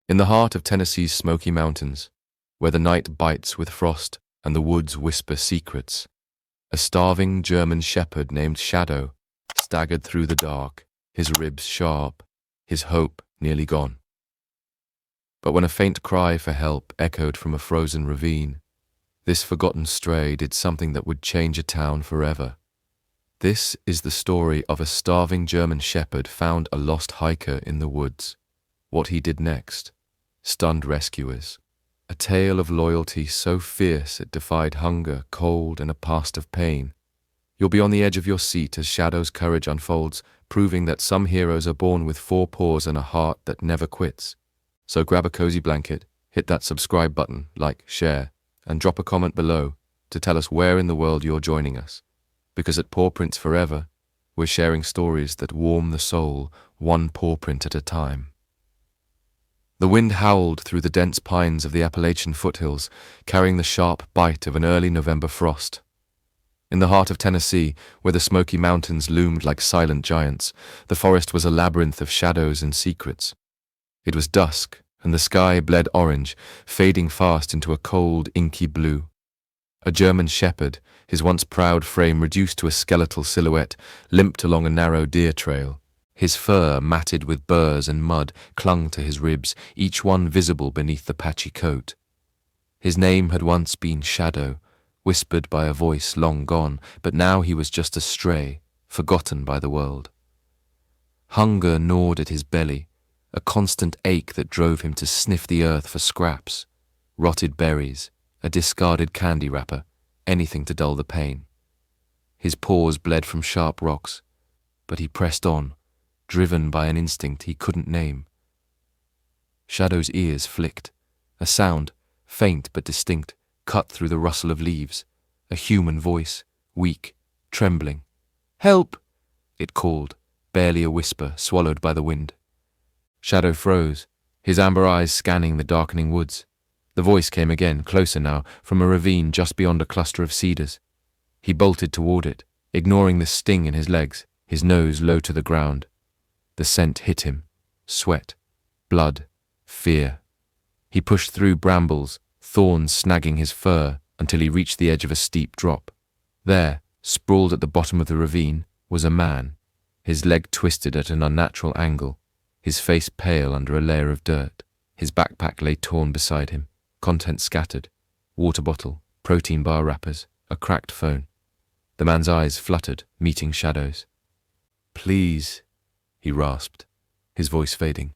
In the heart of Tennessee's Smoky Mountains, where the night bites with frost and the woods whisper secrets, a starving German shepherd named Shadow staggered through the dark, his ribs sharp, his hope nearly gone. But when a faint cry for help echoed from a frozen ravine, this forgotten stray did something that would change a town forever. This is the story of a starving German shepherd found a lost hiker in the woods. What he did next stunned rescuers. A tale of loyalty so fierce it defied hunger, cold, and a past of pain. You'll be on the edge of your seat as Shadow's courage unfolds, proving that some heroes are born with 4 paws and a heart that never quits. So grab a cozy blanket, hit that subscribe button, like, share, and drop a comment below to tell us where in the world you're joining us. Because at Pawprints Forever, we're sharing stories that warm the soul, one pawprint at a time. The wind howled through the dense pines of the Appalachian foothills, carrying the sharp bite of an early November frost. In the heart of Tennessee, where the Smoky Mountains loomed like silent giants, the forest was a labyrinth of shadows and secrets. It was dusk, and the sky bled orange, fading fast into a cold, inky blue. A German shepherd, his once proud frame reduced to a skeletal silhouette, limped along a narrow deer trail. His fur, matted with burrs and mud, clung to his ribs, each one visible beneath the patchy coat. His name had once been Shadow, whispered by a voice long gone, but now he was just a stray, forgotten by the world. Hunger gnawed at his belly, a constant ache that drove him to sniff the earth for scraps, rotted berries, a discarded candy wrapper, anything to dull the pain. His paws bled from sharp rocks, but he pressed on, driven by an instinct he couldn't name. Shadow's ears flicked. A sound, faint but distinct, cut through the rustle of leaves. A human voice, weak, trembling. "Help!" it called, barely a whisper, swallowed by the wind. Shadow froze, his amber eyes scanning the darkening woods. The voice came again, closer now, from a ravine just beyond a cluster of cedars. He bolted toward it, ignoring the sting in his legs, his nose low to the ground. The scent hit him. Sweat, blood, fear. He pushed through brambles, thorns snagging his fur, until he reached the edge of a steep drop. There, sprawled at the bottom of the ravine, was a man, his leg twisted at an unnatural angle, his face pale under a layer of dirt. His backpack lay torn beside him, contents scattered, water bottle, protein bar wrappers, a cracked phone. The man's eyes fluttered, meeting Shadow's. "Please," he rasped, his voice fading.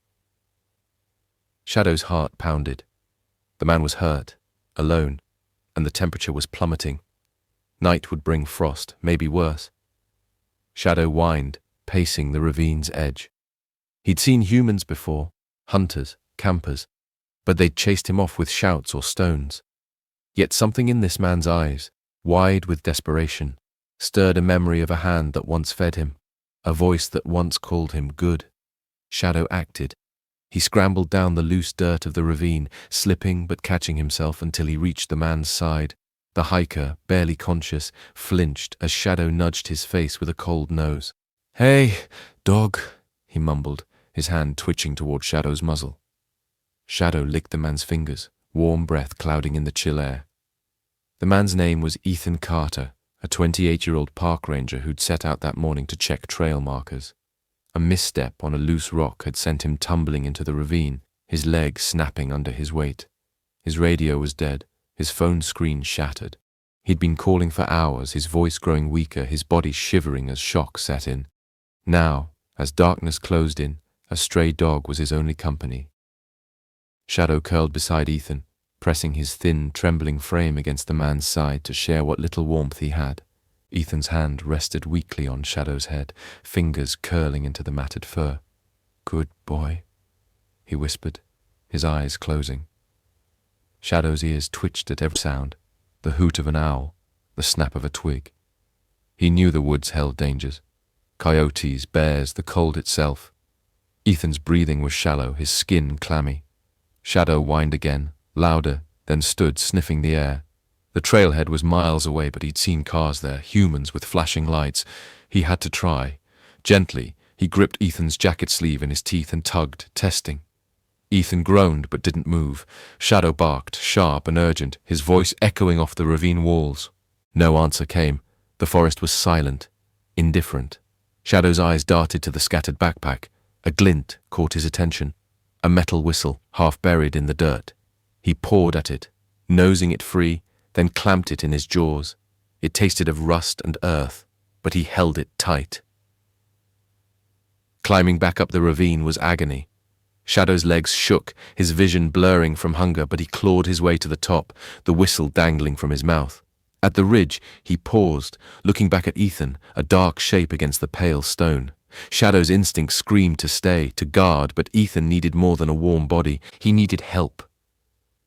Shadow's heart pounded. The man was hurt, alone, and the temperature was plummeting. Night would bring frost, maybe worse. Shadow whined, pacing the ravine's edge. He'd seen humans before, hunters, campers, but they'd chased him off with shouts or stones. Yet something in this man's eyes, wide with desperation, stirred a memory of a hand that once fed him, a voice that once called him good. Shadow acted. He scrambled down the loose dirt of the ravine, slipping but catching himself until he reached the man's side. The hiker, barely conscious, flinched as Shadow nudged his face with a cold nose. "Hey, dog," he mumbled, his hand twitching toward Shadow's muzzle. Shadow licked the man's fingers, warm breath clouding in the chill air. The man's name was Ethan Carter, a 28-year-old park ranger who'd set out that morning to check trail markers. A misstep on a loose rock had sent him tumbling into the ravine, his leg snapping under his weight. His radio was dead, his phone screen shattered. He'd been calling for hours, his voice growing weaker, his body shivering as shock set in. Now, as darkness closed in, a stray dog was his only company. Shadow curled beside Ethan, pressing his thin, trembling frame against the man's side to share what little warmth he had. Ethan's hand rested weakly on Shadow's head, fingers curling into the matted fur. "Good boy," he whispered, his eyes closing. Shadow's ears twitched at every sound, the hoot of an owl, the snap of a twig. He knew the woods held dangers. Coyotes, bears, the cold itself. Ethan's breathing was shallow, his skin clammy. Shadow whined again, louder, then stood sniffing the air. The trailhead was miles away, but he'd seen cars there, humans with flashing lights. He had to try. Gently, he gripped Ethan's jacket sleeve in his teeth and tugged, testing. Ethan groaned but didn't move. Shadow barked, sharp and urgent, his voice echoing off the ravine walls. No answer came. The forest was silent, indifferent. Shadow's eyes darted to the scattered backpack. A glint caught his attention. A metal whistle, half buried in the dirt. He pawed at it, nosing it free, then clamped it in his jaws. It tasted of rust and earth, but he held it tight. Climbing back up the ravine was agony. Shadow's legs shook, his vision blurring from hunger, but he clawed his way to the top, the whistle dangling from his mouth. At the ridge, he paused, looking back at Ethan, a dark shape against the pale stone. Shadow's instinct screamed to stay, to guard, but Ethan needed more than a warm body. He needed help.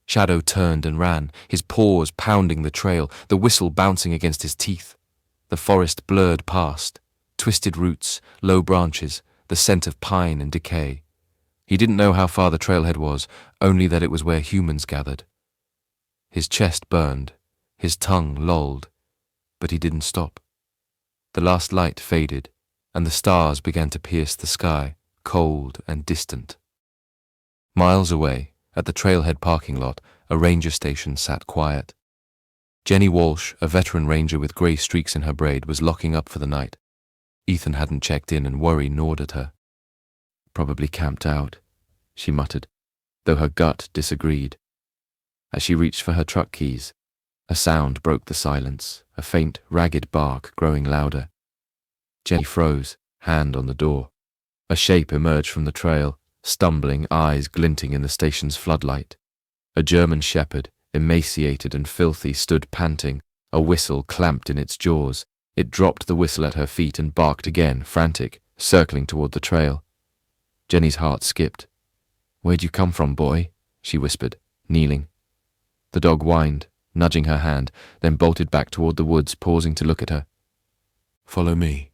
Shadow turned and ran, his paws pounding the trail, the whistle bouncing against his teeth. The forest blurred past, twisted roots, low branches, the scent of pine and decay. He didn't know how far the trailhead was, only that it was where humans gathered. His chest burned, his tongue lolled, but he didn't stop. The last light faded, and the stars began to pierce the sky, cold and distant. Miles away, at the trailhead parking lot, a ranger station sat quiet. Jenny Walsh, a veteran ranger with grey streaks in her braid, was locking up for the night. Ethan hadn't checked in and worry gnawed at her. Probably camped out, she muttered, though her gut disagreed. As she reached for her truck keys, a sound broke the silence, a faint, ragged bark growing louder. Jenny froze, hand on the door. A shape emerged from the trail, stumbling, eyes glinting in the station's floodlight. A German shepherd, emaciated and filthy, stood panting, a whistle clamped in its jaws. It dropped the whistle at her feet and barked again, frantic, circling toward the trail. Jenny's heart skipped. "Where'd you come from, boy?" she whispered, kneeling. The dog whined, nudging her hand, then bolted back toward the woods, pausing to look at her. "Follow me,"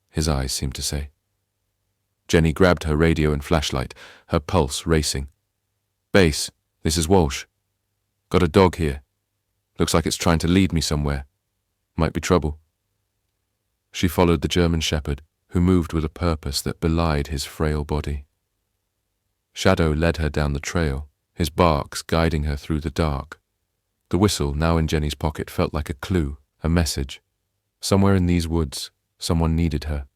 his eyes seemed to say. Jenny grabbed her radio and flashlight, her pulse racing. "Base, this is Walsh. Got a dog here. Looks like it's trying to lead me somewhere. Might be trouble." She followed the German shepherd, who moved with a purpose that belied his frail body. Shadow led her down the trail, his barks guiding her through the dark. The whistle, now in Jenny's pocket, felt like a clue, a message. Somewhere in these woods, someone needed her.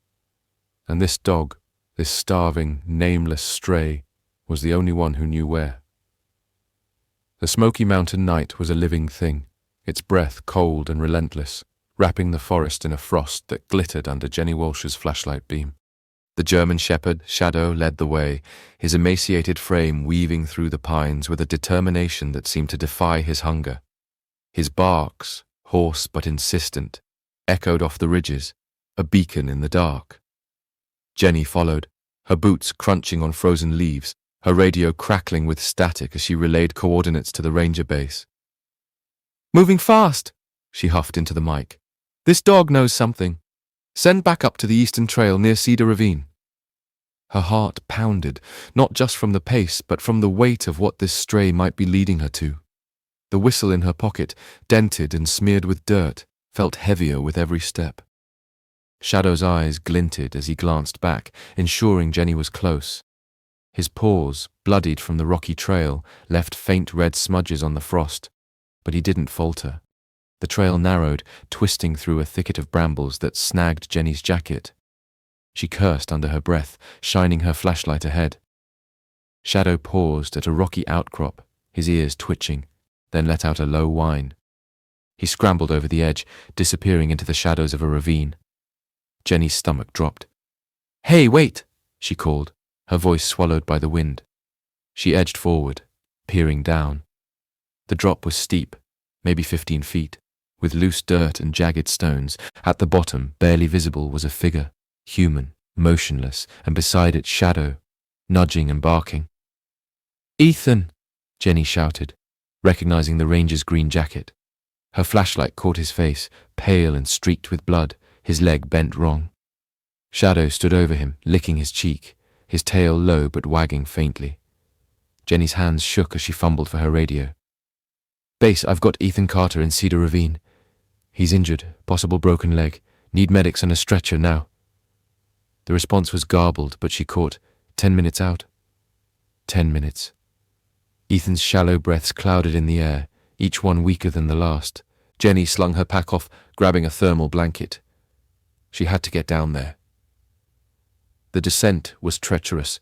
And this dog, this starving, nameless stray, was the only one who knew where. The Smoky Mountain night was a living thing, its breath cold and relentless, wrapping the forest in a frost that glittered under Jenny Walsh's flashlight beam. The German shepherd, Shadow, led the way, his emaciated frame weaving through the pines with a determination that seemed to defy his hunger. His barks, hoarse but insistent, echoed off the ridges, a beacon in the dark. Jenny followed, her boots crunching on frozen leaves, her radio crackling with static as she relayed coordinates to the ranger base. "Moving fast," she huffed into the mic. "This dog knows something. Send back up to the eastern trail near Cedar Ravine." Her heart pounded, not just from the pace, but from the weight of what this stray might be leading her to. The whistle in her pocket, dented and smeared with dirt, felt heavier with every step. Shadow's eyes glinted as he glanced back, ensuring Jenny was close. His paws, bloodied from the rocky trail, left faint red smudges on the frost, but he didn't falter. The trail narrowed, twisting through a thicket of brambles that snagged Jenny's jacket. She cursed under her breath, shining her flashlight ahead. Shadow paused at a rocky outcrop, his ears twitching, then let out a low whine. He scrambled over the edge, disappearing into the shadows of a ravine. Jenny's stomach dropped. "Hey, wait!" she called, her voice swallowed by the wind. She edged forward, peering down. The drop was steep, maybe 15 feet, with loose dirt and jagged stones. At the bottom, barely visible, was a figure, human, motionless, and beside it Shadow, nudging and barking. "Ethan!" Jenny shouted, recognizing the ranger's green jacket. Her flashlight caught his face, pale and streaked with blood, his leg bent wrong. Shadow stood over him, licking his cheek, his tail low but wagging faintly. Jenny's hands shook as she fumbled for her radio. "Base, I've got Ethan Carter in Cedar Ravine. He's injured, possible broken leg. Need medics and a stretcher now." The response was garbled, but she caught, 10 minutes out. 10 minutes. Ethan's shallow breaths clouded in the air, each one weaker than the last. Jenny slung her pack off, grabbing a thermal blanket. She had to get down there. The descent was treacherous.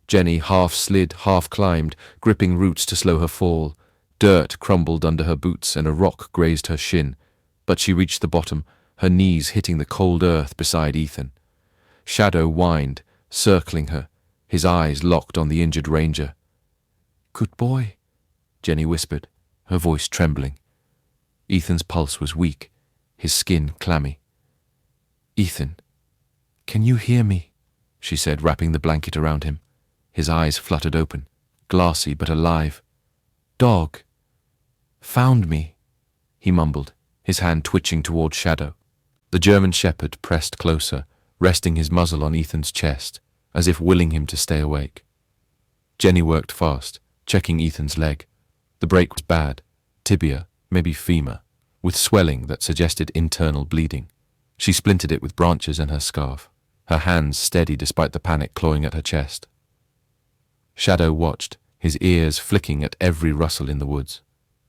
Jenny half slid, half climbed, gripping roots to slow her fall. Dirt crumbled under her boots and a rock grazed her shin, but she reached the bottom, her knees hitting the cold earth beside Ethan. Shadow whined, circling her, his eyes locked on the injured ranger. "Good boy," Jenny whispered, her voice trembling. Ethan's pulse was weak, his skin clammy. "Ethan, can you hear me?" she said, wrapping the blanket around him. His eyes fluttered open, glassy but alive. "Dog. Found me," he mumbled, his hand twitching toward Shadow. The German shepherd pressed closer, resting his muzzle on Ethan's chest, as if willing him to stay awake. Jenny worked fast, checking Ethan's leg. The break was bad, tibia, maybe femur, with swelling that suggested internal bleeding. She splintered it with branches and her scarf, her hands steady despite the panic clawing at her chest. Shadow watched, his ears flicking at every rustle in the woods.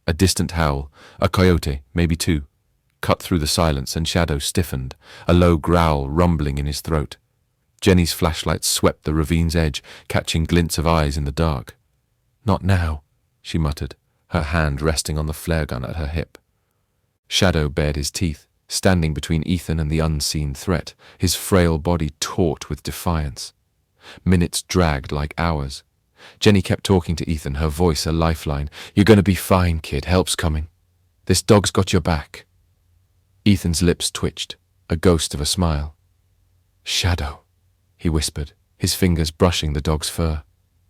A distant howl, a coyote, maybe two, cut through the silence, and Shadow stiffened, a low growl rumbling in his throat. Jenny's flashlight swept the ravine's edge, catching glints of eyes in the dark. "Not now," she muttered, her hand resting on the flare gun at her hip. Shadow bared his teeth, standing between Ethan and the unseen threat, his frail body taut with defiance. Minutes dragged like hours. Jenny kept talking to Ethan, her voice a lifeline. "You're gonna be fine, kid. Help's coming. This dog's got your back." Ethan's lips twitched, a ghost of a smile. "Shadow," he whispered, his fingers brushing the dog's fur.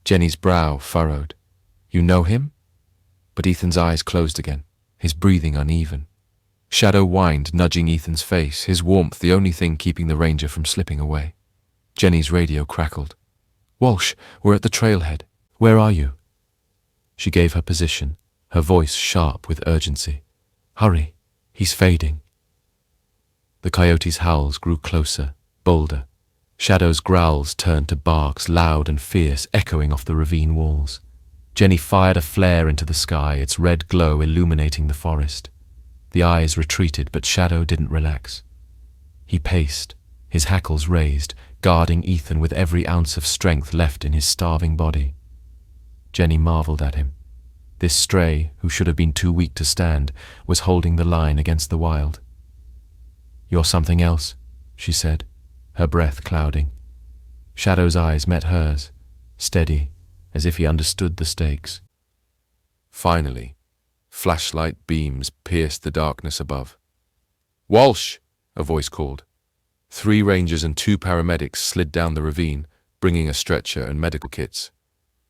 Jenny's brow furrowed. "You know him?" But Ethan's eyes closed again, his breathing uneven. Shadow whined, nudging Ethan's face, his warmth the only thing keeping the ranger from slipping away. Jenny's radio crackled. "Walsh, we're at the trailhead. Where are you?" She gave her position, her voice sharp with urgency. "Hurry, he's fading." The coyote's howls grew closer, bolder. Shadow's growls turned to barks, loud and fierce, echoing off the ravine walls. Jenny fired a flare into the sky, its red glow illuminating the forest. The eyes retreated, but Shadow didn't relax. He paced, his hackles raised, guarding Ethan with every ounce of strength left in his starving body. Jenny marveled at him. This stray, who should have been too weak to stand, was holding the line against the wild. "You're something else," she said, her breath clouding. Shadow's eyes met hers, steady, as if he understood the stakes. Finally, flashlight beams pierced the darkness above. "Walsh!" a voice called. 3 rangers and 2 paramedics slid down the ravine, bringing a stretcher and medical kits.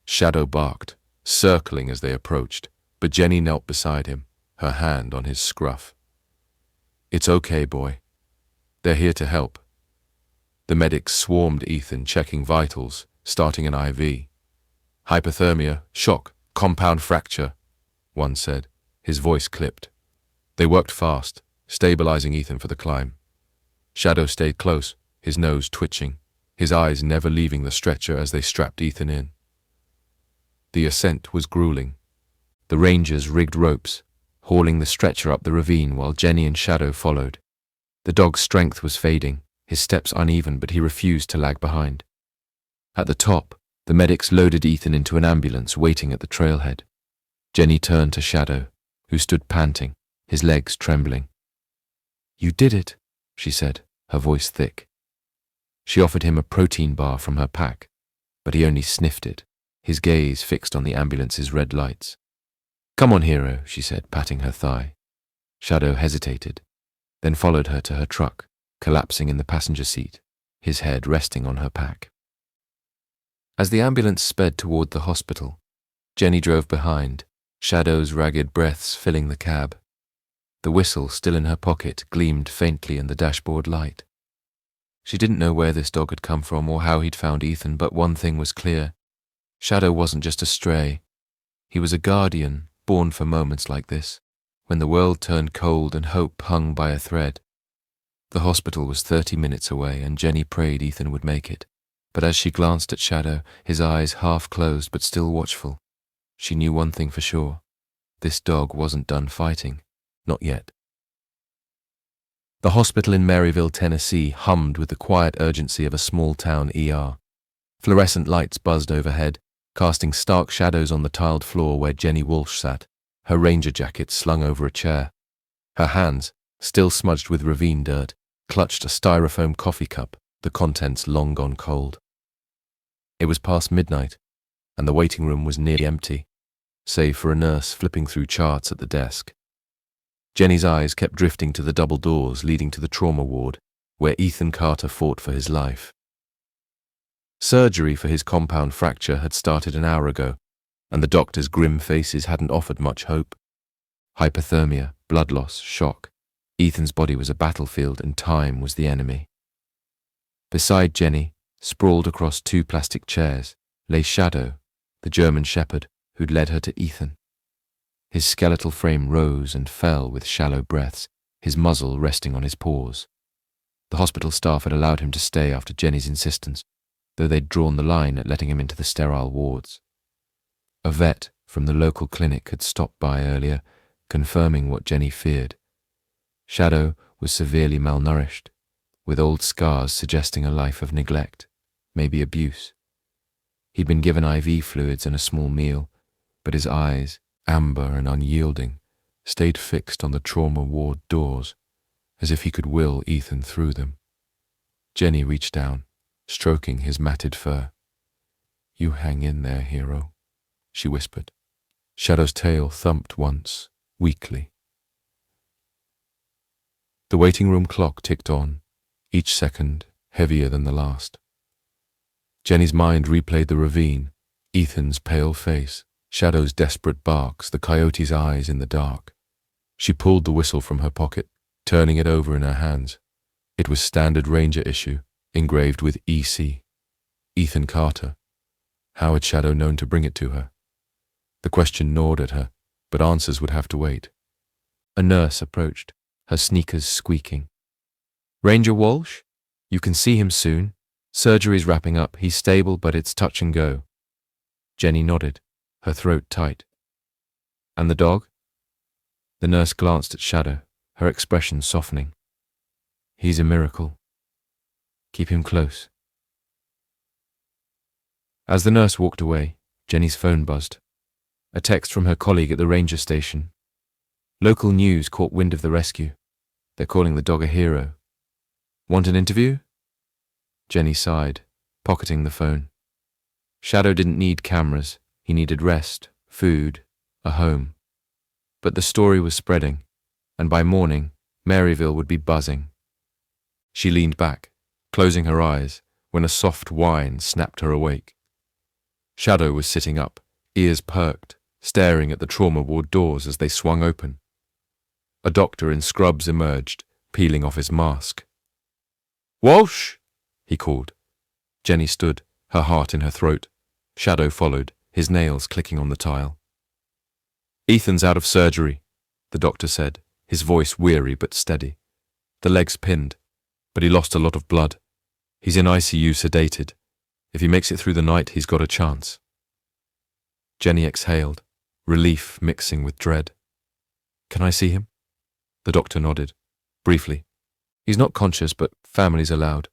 Shadow barked, circling as they approached, but Jenny knelt beside him, her hand on his scruff. "It's okay, boy. They're here to help." The medics swarmed Ethan, checking vitals, starting an IV. "Hypothermia, shock, compound fracture," one said, his voice clipped. They worked fast, stabilizing Ethan for the climb. Shadow stayed close, his nose twitching, his eyes never leaving the stretcher as they strapped Ethan in. The ascent was grueling. The rangers rigged ropes, hauling the stretcher up the ravine while Jenny and Shadow followed. The dog's strength was fading, his steps uneven, but he refused to lag behind. At the top, the medics loaded Ethan into an ambulance waiting at the trailhead. Jenny turned to Shadow, who stood panting, his legs trembling. "You did it," she said, her voice thick. She offered him a protein bar from her pack, but he only sniffed it, his gaze fixed on the ambulance's red lights. "Come on, hero," she said, patting her thigh. Shadow hesitated, then followed her to her truck, collapsing in the passenger seat, his head resting on her pack. As the ambulance sped toward the hospital, Jenny drove behind, Shadow's ragged breaths filling the cab. The whistle, still in her pocket, gleamed faintly in the dashboard light. She didn't know where this dog had come from or how he'd found Ethan, but one thing was clear. Shadow wasn't just a stray. He was a guardian, born for moments like this, when the world turned cold and hope hung by a thread. The hospital was 30 minutes away, and Jenny prayed Ethan would make it. But as she glanced at Shadow, his eyes half closed but still watchful, she knew one thing for sure. This dog wasn't done fighting. Not yet. The hospital in Maryville, Tennessee hummed with the quiet urgency of a small-town ER. Fluorescent lights buzzed overhead, casting stark shadows on the tiled floor where Jenny Walsh sat, her ranger jacket slung over a chair. Her hands, still smudged with ravine dirt, clutched a styrofoam coffee cup, the contents long gone cold. It was past midnight, and the waiting room was nearly empty, save for a nurse flipping through charts at the desk. Jenny's eyes kept drifting to the double doors leading to the trauma ward, where Ethan Carter fought for his life. Surgery for his compound fracture had started an hour ago, and the doctor's grim faces hadn't offered much hope. Hypothermia, blood loss, shock. Ethan's body was a battlefield and time was the enemy. Beside Jenny, sprawled across two plastic chairs, lay Shadow, the German shepherd who'd led her to Ethan. His skeletal frame rose and fell with shallow breaths, his muzzle resting on his paws. The hospital staff had allowed him to stay after Jenny's insistence, though they'd drawn the line at letting him into the sterile wards. A vet from the local clinic had stopped by earlier, confirming what Jenny feared. Shadow was severely malnourished, with old scars suggesting a life of neglect, maybe abuse. He'd been given IV fluids and a small meal, but his eyes, amber and unyielding, stayed fixed on the trauma ward doors, as if he could will Ethan through them. Jenny reached down, stroking his matted fur. "You hang in there, hero," she whispered. Shadow's tail thumped once, weakly. The waiting room clock ticked on, each second heavier than the last. Jenny's mind replayed the ravine, Ethan's pale face, Shadow's desperate barks, the coyote's eyes in the dark. She pulled the whistle from her pocket, turning it over in her hands. It was standard Ranger issue, engraved with EC. Ethan Carter. How had Shadow known to bring it to her? The question gnawed at her, but answers would have to wait. A nurse approached, her sneakers squeaking. "Ranger Walsh? You can see him soon. Surgery's wrapping up. He's stable, but it's touch and go." Jenny nodded, her throat tight. "And the dog?" The nurse glanced at Shadow, her expression softening. "He's a miracle. Keep him close." As the nurse walked away, Jenny's phone buzzed. A text from her colleague at the ranger station. Local news caught wind of the rescue. They're calling the dog a hero. "Want an interview?" Jenny sighed, pocketing the phone. Shadow didn't need cameras. He needed rest, food, a home. But the story was spreading, and by morning, Maryville would be buzzing. She leaned back, closing her eyes, when a soft whine snapped her awake. Shadow was sitting up, ears perked, staring at the trauma ward doors as they swung open. A doctor in scrubs emerged, peeling off his mask. "Walsh!" he called. Jenny stood, her heart in her throat. Shadow followed, his nails clicking on the tile. "Ethan's out of surgery," the doctor said, his voice weary but steady. "The leg's pinned, but he lost a lot of blood. He's in ICU sedated. If he makes it through the night, he's got a chance." Jenny exhaled, relief mixing with dread. "Can I see him?" The doctor nodded, briefly. "He's not conscious, but family's allowed."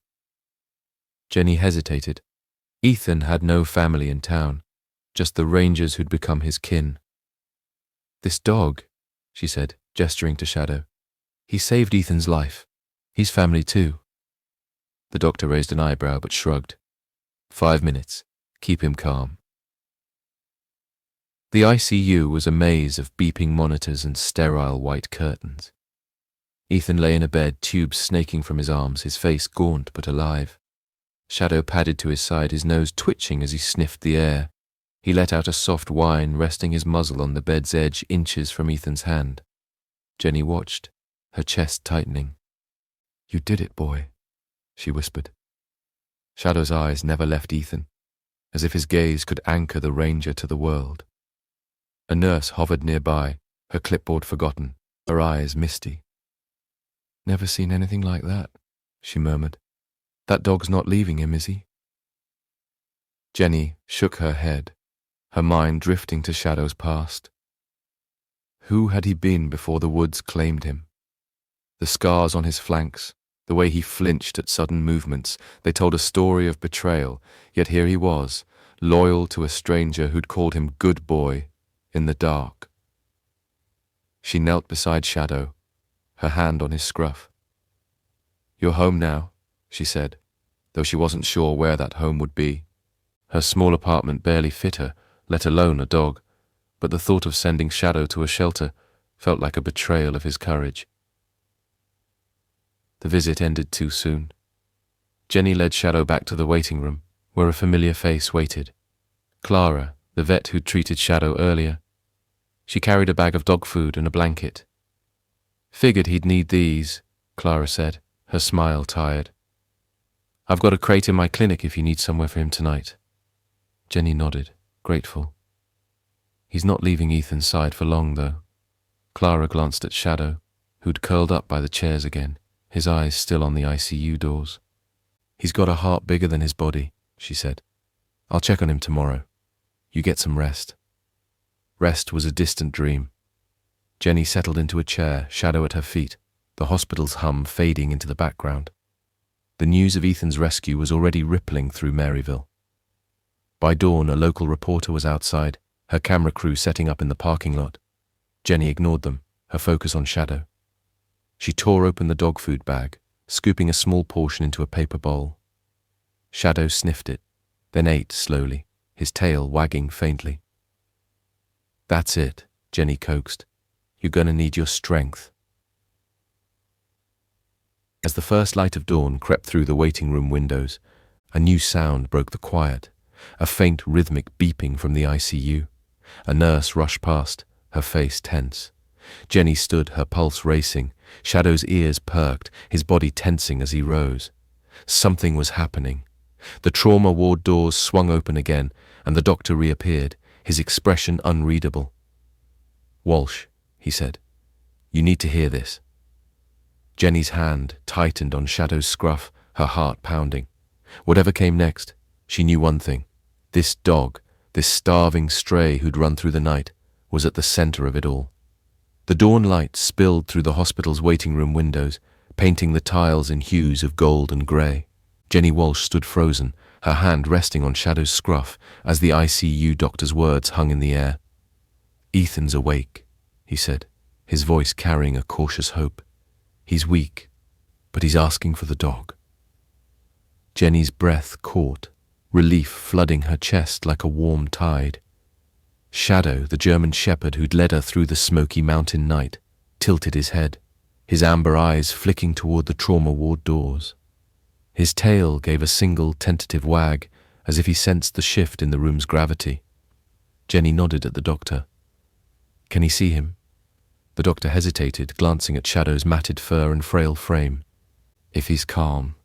Jenny hesitated. Ethan had no family in town, just the rangers who'd become his kin. "This dog," she said, gesturing to Shadow. "He saved Ethan's life. He's family too." The doctor raised an eyebrow but shrugged. 5 minutes. Keep him calm. The ICU was a maze of beeping monitors and sterile white curtains. Ethan lay in a bed, tubes snaking from his arms, his face gaunt but alive. Shadow padded to his side, his nose twitching as he sniffed the air. He let out a soft whine, resting his muzzle on the bed's edge inches from Ethan's hand. Jenny watched, her chest tightening. "You did it, boy," she whispered. Shadow's eyes never left Ethan, as if his gaze could anchor the ranger to the world. A nurse hovered nearby, her clipboard forgotten, her eyes misty. "Never seen anything like that," she murmured. "That dog's not leaving him, is he?" Jenny shook her head, her mind drifting to Shadow's past. Who had he been before the woods claimed him? The scars on his flanks, the way he flinched at sudden movements, they told a story of betrayal, yet here he was, loyal to a stranger who'd called him good boy in the dark. She knelt beside Shadow, her hand on his scruff. "You're home now," she said, though she wasn't sure where that home would be. Her small apartment barely fit her, let alone a dog, but the thought of sending Shadow to a shelter felt like a betrayal of his courage. The visit ended too soon. Jenny led Shadow back to the waiting room, where a familiar face waited. Clara, the vet who'd treated Shadow earlier. She carried a bag of dog food and a blanket. "Figured he'd need these," Clara said, her smile tired. "I've got a crate in my clinic if you need somewhere for him tonight." Jenny nodded, grateful. He's not leaving Ethan's side for long, though. Clara glanced at Shadow, who'd curled up by the chairs again, his eyes still on the ICU doors. "He's got a heart bigger than his body," she said. "I'll check on him tomorrow. You get some rest." Rest was a distant dream. Jenny settled into a chair, Shadow at her feet, the hospital's hum fading into the background. The news of Ethan's rescue was already rippling through Maryville. By dawn, a local reporter was outside, her camera crew setting up in the parking lot. Jenny ignored them, her focus on Shadow. She tore open the dog food bag, scooping a small portion into a paper bowl. Shadow sniffed it, then ate slowly, his tail wagging faintly. "That's it," Jenny coaxed. "You're gonna need your strength." As the first light of dawn crept through the waiting room windows, a new sound broke the quiet, a faint rhythmic beeping from the ICU. A nurse rushed past, her face tense. Jenny stood, her pulse racing, Shadow's ears perked, his body tensing as he rose. Something was happening. The trauma ward doors swung open again, and the doctor reappeared, his expression unreadable. "Walsh," he said, "you need to hear this." Jenny's hand tightened on Shadow's scruff, her heart pounding. Whatever came next, she knew one thing. This dog, this starving stray who'd run through the night, was at the center of it all. The dawn light spilled through the hospital's waiting room windows, painting the tiles in hues of gold and grey. Jenny Walsh stood frozen, her hand resting on Shadow's scruff as the ICU doctor's words hung in the air. "Ethan's awake," he said, his voice carrying a cautious hope. "He's weak, but he's asking for the dog." Jenny's breath caught, relief flooding her chest like a warm tide. Shadow, the German shepherd who'd led her through the smoky mountain night, tilted his head, his amber eyes flicking toward the trauma ward doors. His tail gave a single tentative wag, as if he sensed the shift in the room's gravity. Jenny nodded at the doctor. "Can he see him?" The doctor hesitated, glancing at Shadow's matted fur and frail frame. "If he's calm,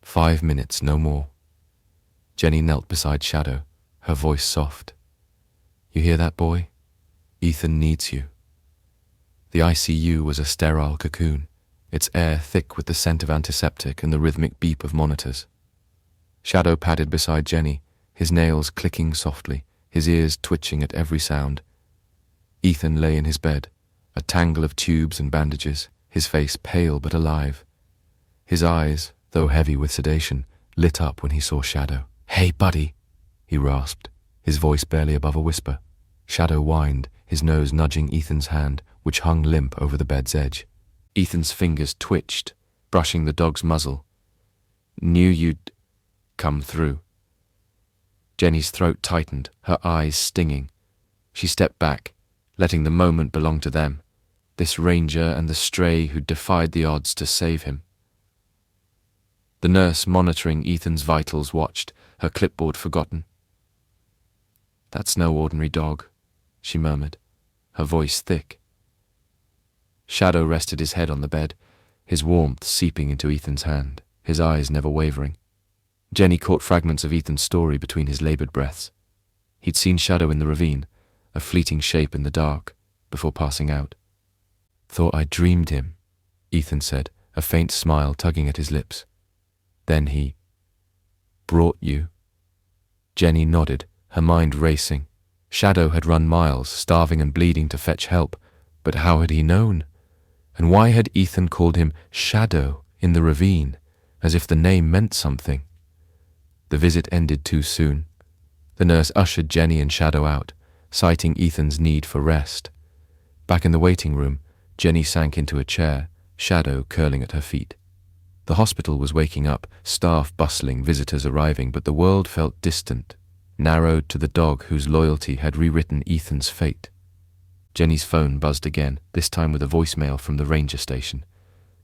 5 minutes, no more." Jenny knelt beside Shadow, her voice soft. "You hear that, boy? Ethan needs you." The ICU was a sterile cocoon, its air thick with the scent of antiseptic and the rhythmic beep of monitors. Shadow padded beside Jenny, his nails clicking softly, his ears twitching at every sound. Ethan lay in his bed, a tangle of tubes and bandages, his face pale but alive. His eyes, though heavy with sedation, lit up when he saw Shadow. "Hey, buddy," he rasped, his voice barely above a whisper. Shadow whined, his nose nudging Ethan's hand, which hung limp over the bed's edge. Ethan's fingers twitched, brushing the dog's muzzle. "Knew you'd come through." Jenny's throat tightened, her eyes stinging. She stepped back, letting the moment belong to them, this ranger and the stray who'd defied the odds to save him. The nurse monitoring Ethan's vitals watched, her clipboard forgotten. "That's no ordinary dog," she murmured, her voice thick. Shadow rested his head on the bed, his warmth seeping into Ethan's hand, his eyes never wavering. Jenny caught fragments of Ethan's story between his laboured breaths. He'd seen Shadow in the ravine, a fleeting shape in the dark, before passing out. "Thought I dreamed him," Ethan said, a faint smile tugging at his lips. "Then he brought you." Jenny nodded, her mind racing. Shadow had run miles, starving and bleeding to fetch help, but how had he known? And why had Ethan called him Shadow in the ravine, as if the name meant something? The visit ended too soon. The nurse ushered Jenny and Shadow out, citing Ethan's need for rest. Back in the waiting room, Jenny sank into a chair, Shadow curling at her feet. The hospital was waking up, staff bustling, visitors arriving, but the world felt distant, narrowed to the dog whose loyalty had rewritten Ethan's fate. Jenny's phone buzzed again, this time with a voicemail from the ranger station.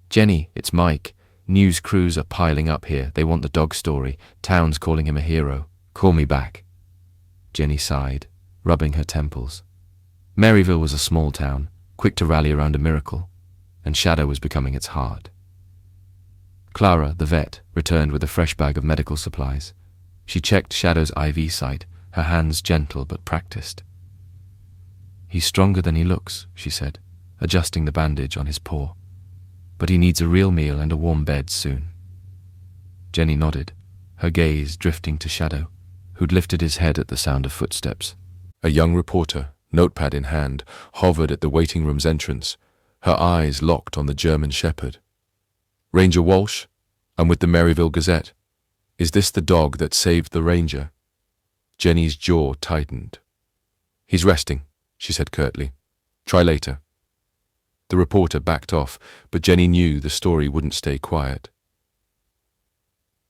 "Jenny, it's Mike. News crews are piling up here. They want the dog story. Town's calling him a hero. Call me back." Jenny sighed, rubbing her temples. Maryville was a small town, quick to rally around a miracle, and Shadow was becoming its heart. Clara, the vet, returned with a fresh bag of medical supplies. She checked Shadow's IV site, her hands gentle but practiced. "He's stronger than he looks," she said, adjusting the bandage on his paw. "But he needs a real meal and a warm bed soon." Jenny nodded, her gaze drifting to Shadow, who'd lifted his head at the sound of footsteps. A young reporter, notepad in hand, hovered at the waiting room's entrance, her eyes locked on the German shepherd. "Ranger Walsh, I'm with the Maryville Gazette. Is this the dog that saved the ranger?" Jenny's jaw tightened. "He's resting," she said curtly. "Try later." The reporter backed off, but Jenny knew the story wouldn't stay quiet.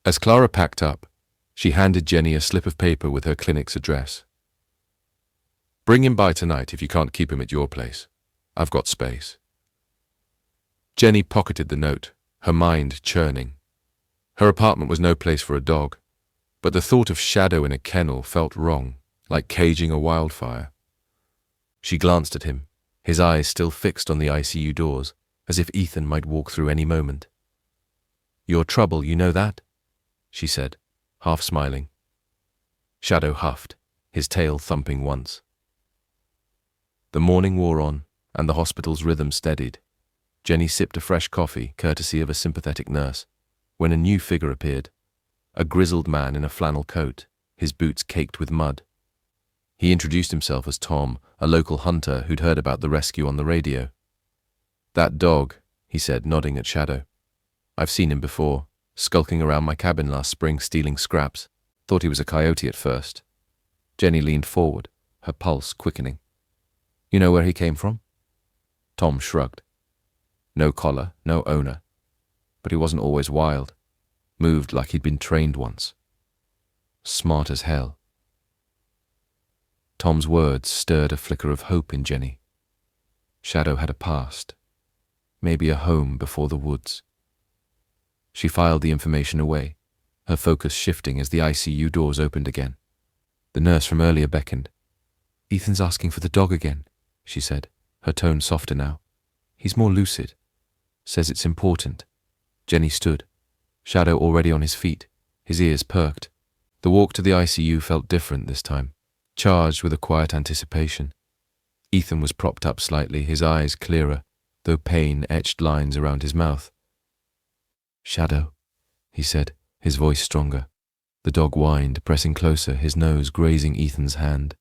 As Clara packed up, she handed Jenny a slip of paper with her clinic's address. "Bring him by tonight if you can't keep him at your place. I've got space." Jenny pocketed the note, her mind churning. Her apartment was no place for a dog, but the thought of Shadow in a kennel felt wrong, like caging a wildfire. She glanced at him, his eyes still fixed on the ICU doors, as if Ethan might walk through any moment. "Your trouble, you know that?" she said, half smiling. Shadow huffed, his tail thumping once. The morning wore on, and the hospital's rhythm steadied. Jenny sipped a fresh coffee, courtesy of a sympathetic nurse, when a new figure appeared, a grizzled man in a flannel coat, his boots caked with mud. He introduced himself as Tom, a local hunter who'd heard about the rescue on the radio. "That dog," he said, nodding at Shadow. "I've seen him before, skulking around my cabin last spring stealing scraps. Thought he was a coyote at first." Jenny leaned forward, her pulse quickening. "You know where he came from?" Tom shrugged. "No collar, no owner. But he wasn't always wild. Moved like he'd been trained once. Smart as hell." Tom's words stirred a flicker of hope in Jenny. Shadow had a past. Maybe a home before the woods. She filed the information away, her focus shifting as the ICU doors opened again. The nurse from earlier beckoned. "Ethan's asking for the dog again," she said, her tone softer now. "He's more lucid. Says it's important." Jenny stood, Shadow already on his feet, his ears perked. The walk to the ICU felt different this time, charged with a quiet anticipation. Ethan was propped up slightly, his eyes clearer, though pain etched lines around his mouth. "Shadow," he said, his voice stronger. The dog whined, pressing closer, his nose grazing Ethan's hand.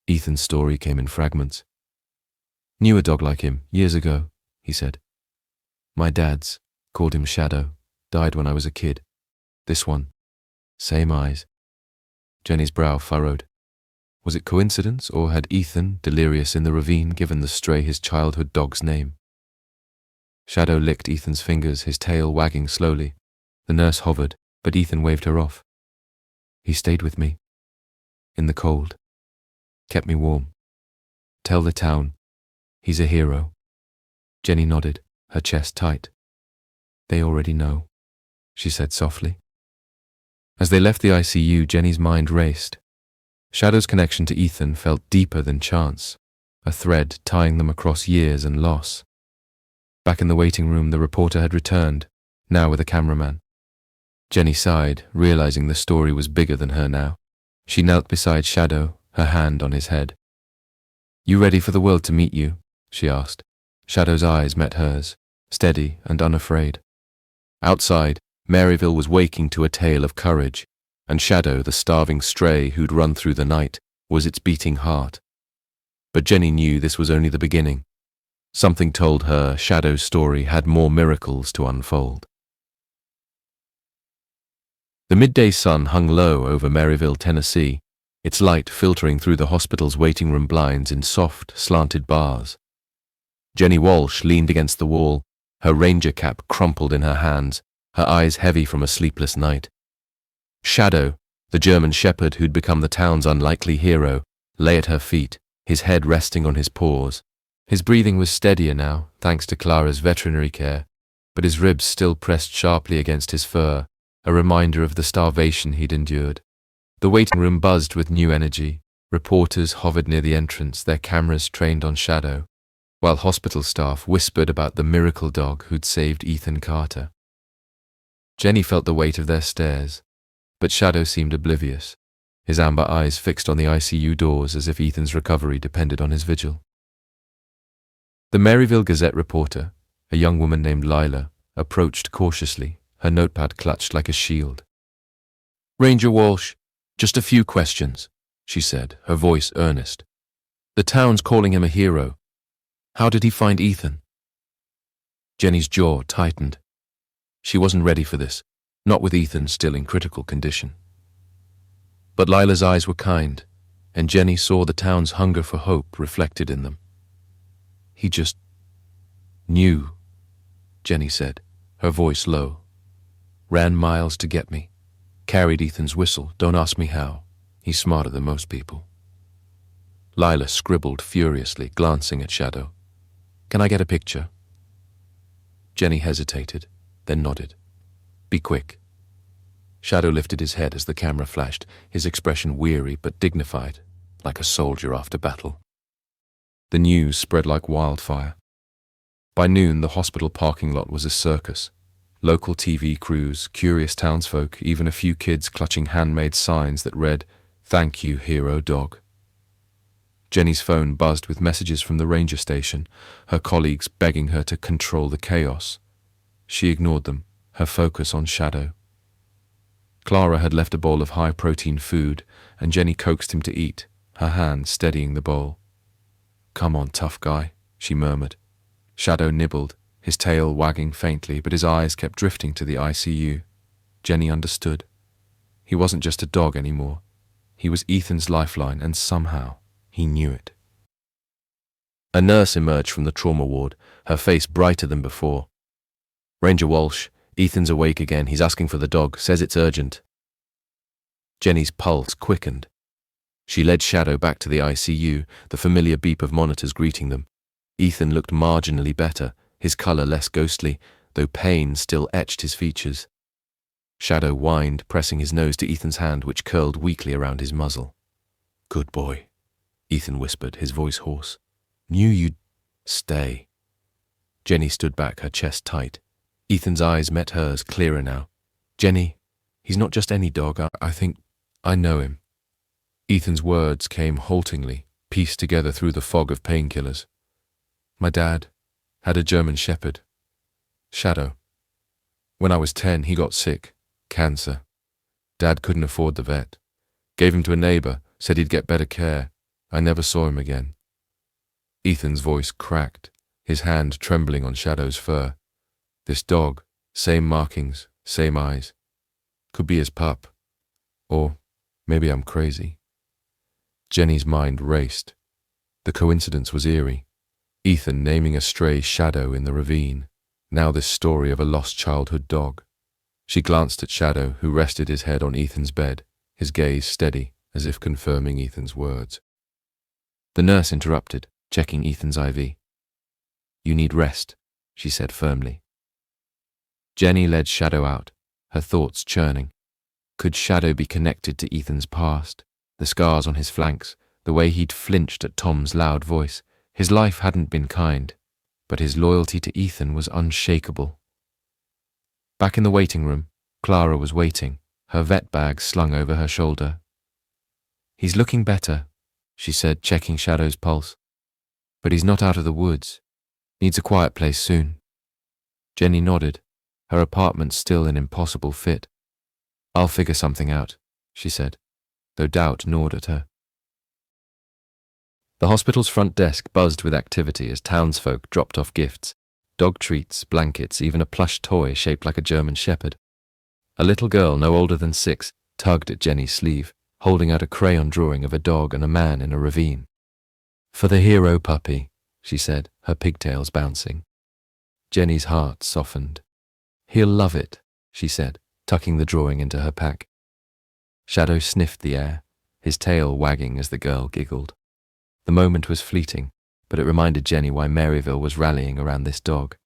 Ethan's story came in fragments. "Knew a dog like him, years ago," he said. "My dad's, called him Shadow, died when I was a kid. This one, same eyes." Jenny's brow furrowed. Was it coincidence, or had Ethan, delirious in the ravine, given the stray his childhood dog's name? Shadow licked Ethan's fingers, his tail wagging slowly. The nurse hovered, but Ethan waved her off. "He stayed with me. In the cold. Kept me warm. Tell the town. He's a hero." Jenny nodded, her chest tight. "They already know," she said softly. As they left the ICU, Jenny's mind raced. Shadow's connection to Ethan felt deeper than chance, a thread tying them across years and loss. Back in the waiting room, the reporter had returned, now with a cameraman. Jenny sighed, realizing the story was bigger than her now. She knelt beside Shadow, her hand on his head. "You ready for the world to meet you?" she asked. Shadow's eyes met hers, steady and unafraid. Outside, Maryville was waking to a tale of courage. and Shadow, the starving stray who'd run through the night, was its beating heart. But Jenny knew this was only the beginning. Something told her Shadow's story had more miracles to unfold. The midday sun hung low over Maryville, Tennessee, its light filtering through the hospital's waiting room blinds in soft, slanted bars. Jenny Walsh leaned against the wall, her ranger cap crumpled in her hands, her eyes heavy from a sleepless night. Shadow, the German shepherd who'd become the town's unlikely hero, lay at her feet, his head resting on his paws. His breathing was steadier now, thanks to Clara's veterinary care, but his ribs still pressed sharply against his fur, a reminder of the starvation he'd endured. The waiting room buzzed with new energy. Reporters hovered near the entrance, their cameras trained on Shadow, while hospital staff whispered about the miracle dog who'd saved Ethan Carter. Jenny felt the weight of their stares, but Shadow seemed oblivious, his amber eyes fixed on the ICU doors as if Ethan's recovery depended on his vigil. The Maryville Gazette reporter, a young woman named Lila, approached cautiously, her notepad clutched like a shield. "Ranger Walsh, just a few questions," she said, her voice earnest. "The town's calling him a hero. How did he find Ethan?" Jenny's jaw tightened. She wasn't ready for this, not with Ethan still in critical condition. But Lila's eyes were kind, and Jenny saw the town's hunger for hope reflected in them. "He just knew," Jenny said, her voice low. "Ran miles to get me. Carried Ethan's whistle, don't ask me how. He's smarter than most people." Lila scribbled furiously, glancing at Shadow. "Can I get a picture?" Jenny hesitated, then nodded. "Be quick." Shadow lifted his head as the camera flashed, his expression weary but dignified, like a soldier after battle. The news spread like wildfire. By noon, the hospital parking lot was a circus. Local TV crews, curious townsfolk, even a few kids clutching handmade signs that read, "Thank you, hero dog." Jenny's phone buzzed with messages from the ranger station, her colleagues begging her to control the chaos. She ignored them, her focus on Shadow. Clara had left a bowl of high-protein food, and Jenny coaxed him to eat, her hand steadying the bowl. "Come on, tough guy," she murmured. Shadow nibbled, his tail wagging faintly, but his eyes kept drifting to the ICU. Jenny understood. He wasn't just a dog anymore. He was Ethan's lifeline, and somehow he knew it. A nurse emerged from the trauma ward, her face brighter than before. "Ranger Walsh, Ethan's awake again. He's asking for the dog, says it's urgent." Jenny's pulse quickened. She led Shadow back to the ICU, the familiar beep of monitors greeting them. Ethan looked marginally better, his color less ghostly, though pain still etched his features. Shadow whined, pressing his nose to Ethan's hand, which curled weakly around his muzzle. "Good boy," Ethan whispered, his voice hoarse. "Knew you'd stay." Jenny stood back, her chest tight. Ethan's eyes met hers, clearer now. "Jenny, he's not just any dog. I think I know him." Ethan's words came haltingly, pieced together through the fog of painkillers. "My dad had a German shepherd. Shadow. When I was 10, he got sick. Cancer. Dad couldn't afford the vet. Gave him to a neighbor, said he'd get better care. I never saw him again." Ethan's voice cracked, his hand trembling on Shadow's fur. This dog, same markings, same eyes. Could be his pup. Or maybe I'm crazy. Jenny's mind raced. The coincidence was eerie. Ethan naming a stray Shadow in the ravine. Now this story of a lost childhood dog. She glanced at Shadow, who rested his head on Ethan's bed, his gaze steady, as if confirming Ethan's words. The nurse interrupted, checking Ethan's IV. "You need rest," she said firmly. Jenny led Shadow out, her thoughts churning. Could Shadow be connected to Ethan's past? The scars on his flanks, the way he'd flinched at Tom's loud voice. His life hadn't been kind, but his loyalty to Ethan was unshakable. Back in the waiting room, Clara was waiting, her vet bag slung over her shoulder. "He's looking better," she said, checking Shadow's pulse. "But he's not out of the woods. Needs a quiet place soon." Jenny nodded, her apartment still an impossible fit. "I'll figure something out," she said, though doubt gnawed at her. The hospital's front desk buzzed with activity as townsfolk dropped off gifts, dog treats, blankets, even a plush toy shaped like a German shepherd. A little girl no older than 6 tugged at Jenny's sleeve, holding out a crayon drawing of a dog and a man in a ravine. "For the hero puppy," she said, her pigtails bouncing. Jenny's heart softened. "He'll love it," she said, tucking the drawing into her pack. Shadow sniffed the air, his tail wagging as the girl giggled. The moment was fleeting, but it reminded Jenny why Maryville was rallying around this dog.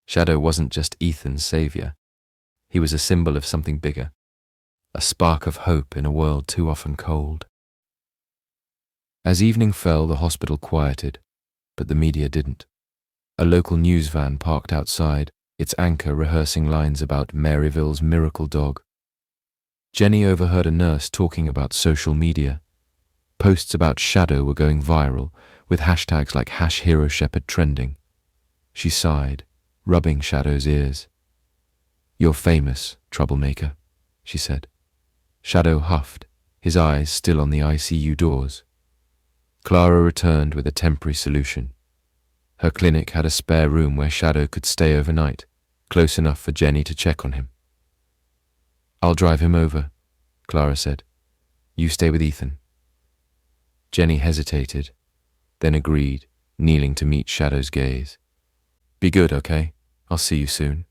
Shadow wasn't just Ethan's savior. He was a symbol of something bigger, a spark of hope in a world too often cold. As evening fell, the hospital quieted, but the media didn't. A local news van parked outside, its anchor rehearsing lines about Maryville's miracle dog. Jenny overheard a nurse talking about social media. Posts about Shadow were going viral, with hashtags like #HeroShepherd trending. She sighed, rubbing Shadow's ears. "You're famous, troublemaker," she said. Shadow huffed, his eyes still on the ICU doors. Clara returned with a temporary solution. Her clinic had a spare room where Shadow could stay overnight, close enough for Jenny to check on him. "I'll drive him over," Clara said. "You stay with Ethan." Jenny hesitated, then agreed, kneeling to meet Shadow's gaze. "Be good, okay? I'll see you soon."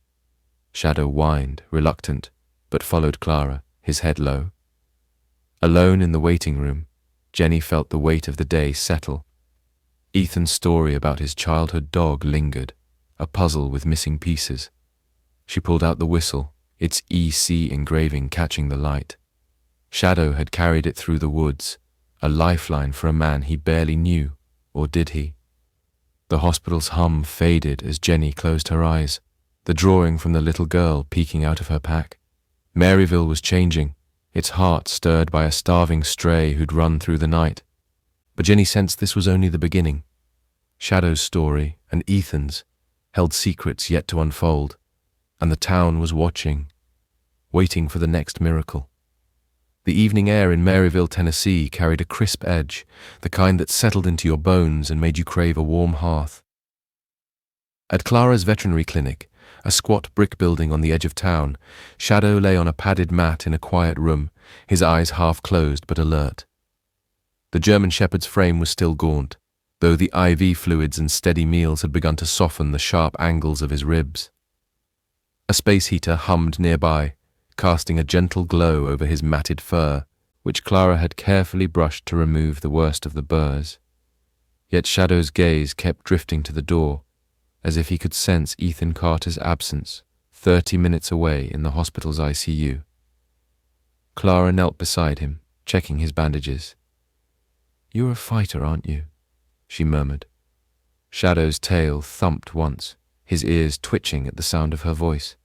Shadow whined, reluctant, but followed Clara, his head low. Alone in the waiting room, Jenny felt the weight of the day settle. Ethan's story about his childhood dog lingered, a puzzle with missing pieces. She pulled out the whistle, its EC engraving catching the light. Shadow had carried it through the woods, a lifeline for a man he barely knew, or did he? The hospital's hum faded as Jenny closed her eyes, the drawing from the little girl peeking out of her pack. Maryville was changing, its heart stirred by a starving stray who'd run through the night. But Jenny sensed this was only the beginning. Shadow's story, and Ethan's, held secrets yet to unfold, and the town was watching, waiting for the next miracle. The evening air in Maryville, Tennessee carried a crisp edge, the kind that settled into your bones and made you crave a warm hearth. At Clara's veterinary clinic, a squat brick building on the edge of town, Shadow lay on a padded mat in a quiet room, his eyes half closed but alert. The German shepherd's frame was still gaunt, though the IV fluids and steady meals had begun to soften the sharp angles of his ribs. A space heater hummed nearby, casting a gentle glow over his matted fur, which Clara had carefully brushed to remove the worst of the burrs. Yet Shadow's gaze kept drifting to the door, as if he could sense Ethan Carter's absence, 30 minutes away in the hospital's ICU. Clara knelt beside him, checking his bandages. "You're a fighter, aren't you?" she murmured. Shadow's tail thumped once, his ears twitching at the sound of her voice.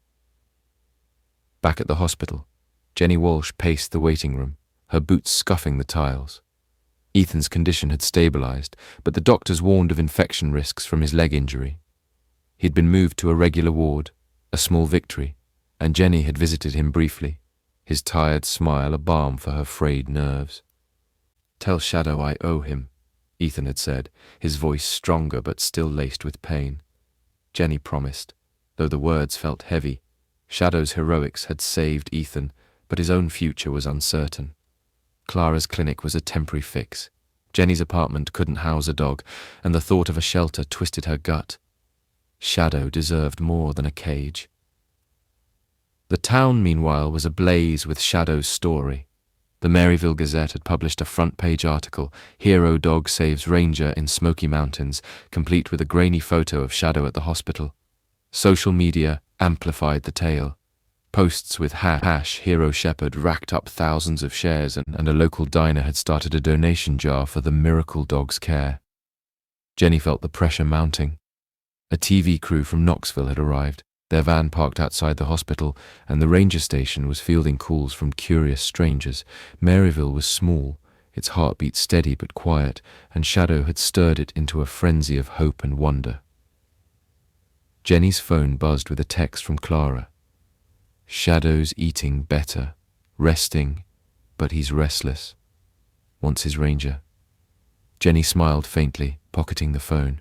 Back at the hospital, Jenny Walsh paced the waiting room, her boots scuffing the tiles. Ethan's condition had stabilized, but the doctors warned of infection risks from his leg injury. He'd been moved to a regular ward, a small victory, and Jenny had visited him briefly, his tired smile a balm for her frayed nerves. "Tell Shadow I owe him," Ethan had said, his voice stronger but still laced with pain. Jenny promised, though the words felt heavy. Shadow's heroics had saved Ethan, but his own future was uncertain. Clara's clinic was a temporary fix. Jenny's apartment couldn't house a dog, and the thought of a shelter twisted her gut. Shadow deserved more than a cage. The town, meanwhile, was ablaze with Shadow's story. The Maryville Gazette had published a front-page article, "Hero Dog Saves Ranger in Smoky Mountains," complete with a grainy photo of Shadow at the hospital. Social media amplified the tale. Posts with #HeroShepherd racked up thousands of shares, and a local diner had started a donation jar for the miracle dog's care. Jenny felt the pressure mounting. A TV crew from Knoxville had arrived, their van parked outside the hospital, and the ranger station was fielding calls from curious strangers. Maryville was small, its heartbeat steady but quiet, and Shadow had stirred it into a frenzy of hope and wonder. Jenny's phone buzzed with a text from Clara. "Shadow's eating better, resting, But he's restless. Wants his ranger. Jenny smiled faintly, pocketing the phone.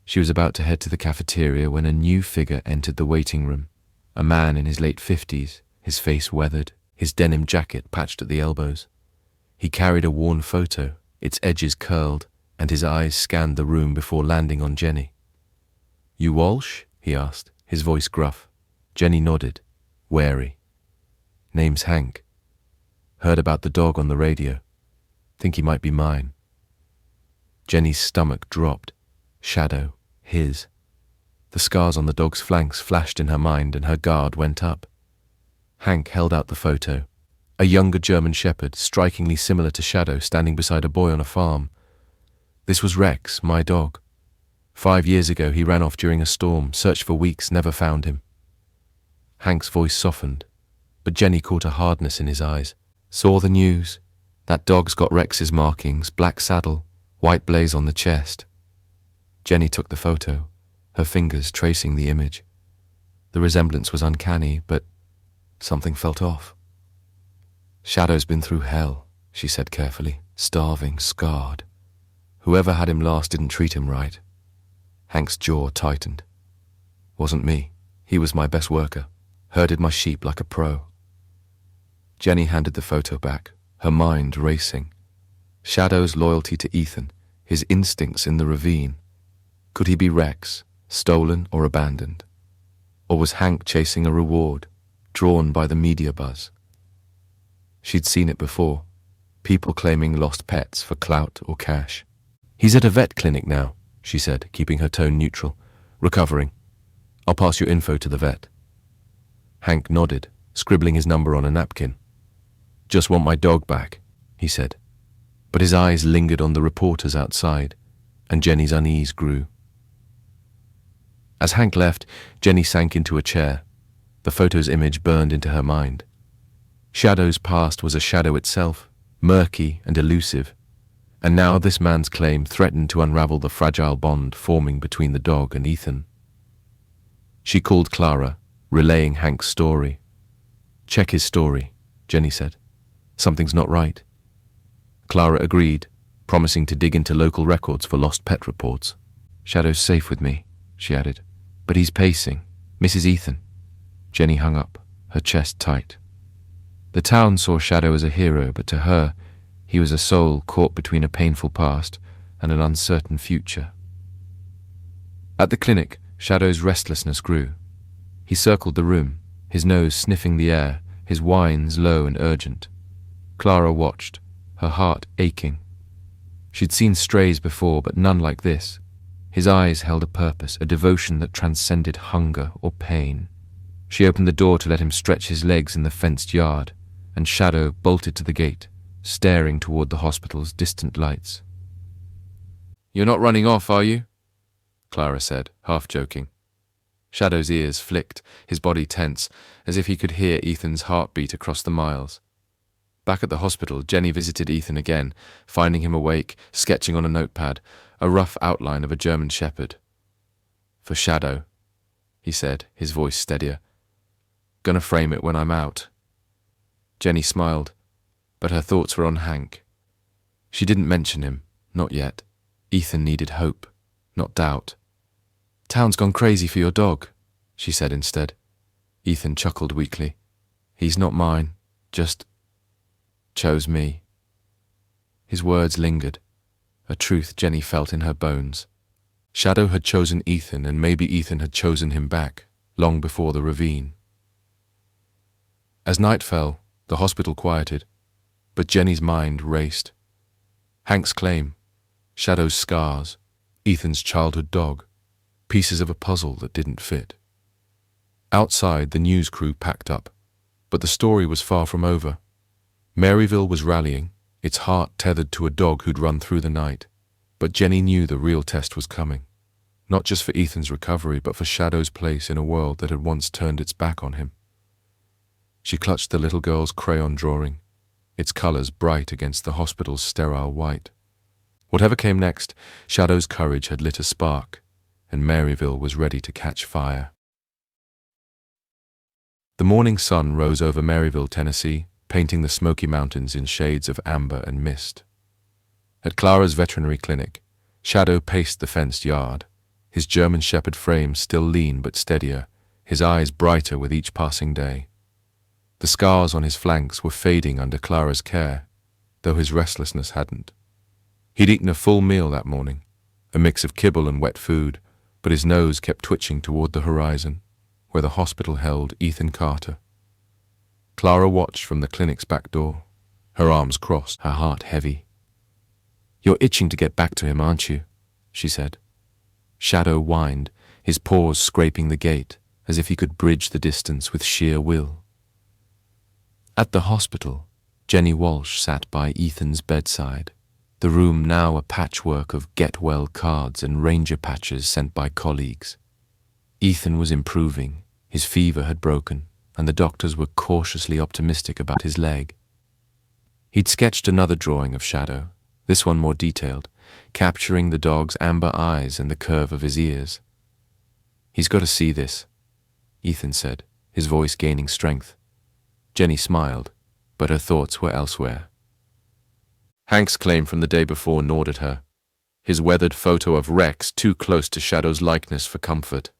She was about to head to the cafeteria when a new figure entered the waiting room. A man in his late 50s, his face weathered, his denim jacket patched at the elbows. He carried a worn photo, its edges curled, and his eyes scanned the room before landing on Jenny. "You Walsh?" he asked, his voice gruff. Jenny nodded, wary. "Name's Hank. Heard about the dog on the radio. Think he might be mine." Jenny's stomach dropped. Shadow, his. The scars on the dog's flanks flashed in her mind and her guard went up. Hank held out the photo. A younger German shepherd, strikingly similar to Shadow, standing beside a boy on a farm. This was Rex, my dog. 5 years ago he ran off during a storm, searched for weeks, never found him. Hank's voice softened, but Jenny caught a hardness in his eyes. "Saw the news. That dog's got Rex's markings, black saddle, white blaze on the chest." Jenny took the photo, her fingers tracing the image. The resemblance was uncanny, but something felt off. "Shadow's been through hell," she said carefully. "Starving, scarred. Whoever had him last didn't treat him right." Hank's jaw tightened. "Wasn't me. He was my best worker. Herded my sheep like a pro." Jenny handed the photo back, her mind racing. Shadow's loyalty to Ethan, his instincts in the ravine. Could he be Rex, stolen or abandoned? Or was Hank chasing a reward, drawn by the media buzz? She'd seen it before, people claiming lost pets for clout or cash. "He's at a vet clinic now," she said, keeping her tone neutral. "Recovering. I'll pass your info to the vet." Hank nodded, scribbling his number on a napkin. "Just want my dog back," he said. But his eyes lingered on the reporters outside, and Jenny's unease grew. As Hank left, Jenny sank into a chair. The photo's image burned into her mind. Shadow's past was a shadow itself, murky and elusive, and now this man's claim threatened to unravel the fragile bond forming between the dog and Ethan. She called Clara, relaying Hank's story. "Check his story," Jenny said. "Something's not right." Clara agreed, promising to dig into local records for lost pet reports. "Shadow's safe with me," she added. "But he's pacing. Mrs. Ethan." Jenny hung up, her chest tight. The town saw Shadow as a hero, but to her, he was a soul caught between a painful past and an uncertain future. At the clinic, Shadow's restlessness grew. He circled the room, his nose sniffing the air, his whines low and urgent. Clara watched, her heart aching. She'd seen strays before, but none like this. His eyes held a purpose, a devotion that transcended hunger or pain. She opened the door to let him stretch his legs in the fenced yard, and Shadow bolted to the gate, staring toward the hospital's distant lights. "You're not running off, are you?" Clara said, half joking. Shadow's ears flicked, his body tense, as if he could hear Ethan's heartbeat across the miles. Back at the hospital, Jenny visited Ethan again, finding him awake, sketching on a notepad, a rough outline of a German shepherd. "For Shadow," he said, his voice steadier. "Gonna frame it when I'm out." Jenny smiled, but her thoughts were on Hank. She didn't mention him, not yet. Ethan needed hope, not doubt. "Town's gone crazy for your dog," she said instead. Ethan chuckled weakly. "He's not mine, just chose me." His words lingered, a truth Jenny felt in her bones. Shadow had chosen Ethan, and maybe Ethan had chosen him back, long before the ravine. As night fell, the hospital quieted, but Jenny's mind raced. Hank's claim, Shadow's scars, Ethan's childhood dog, pieces of a puzzle that didn't fit. Outside, the news crew packed up, but the story was far from over. Maryville was rallying, its heart tethered to a dog who'd run through the night. But Jenny knew the real test was coming, not just for Ethan's recovery, but for Shadow's place in a world that had once turned its back on him. She clutched the little girl's crayon drawing, its colors bright against the hospital's sterile white. Whatever came next, Shadow's courage had lit a spark, and Maryville was ready to catch fire. The morning sun rose over Maryville, Tennessee, painting the Smoky Mountains in shades of amber and mist. At Clara's veterinary clinic, Shadow paced the fenced yard, his German Shepherd frame still lean but steadier, his eyes brighter with each passing day. The scars on his flanks were fading under Clara's care, though his restlessness hadn't. He'd eaten a full meal that morning, a mix of kibble and wet food, but his nose kept twitching toward the horizon, where the hospital held Ethan Carter. Clara watched from the clinic's back door, her arms crossed, her heart heavy. "You're itching to get back to him, aren't you?" she said. Shadow whined, his paws scraping the gate, as if he could bridge the distance with sheer will. At the hospital, Jenny Walsh sat by Ethan's bedside, the room now a patchwork of get-well cards and ranger patches sent by colleagues. Ethan was improving, his fever had broken, and the doctors were cautiously optimistic about his leg. He'd sketched another drawing of Shadow, this one more detailed, capturing the dog's amber eyes and the curve of his ears. "He's got to see this," Ethan said, his voice gaining strength. Jenny smiled, but her thoughts were elsewhere. Hank's claim from the day before gnawed at her, his weathered photo of Rex too close to Shadow's likeness for comfort.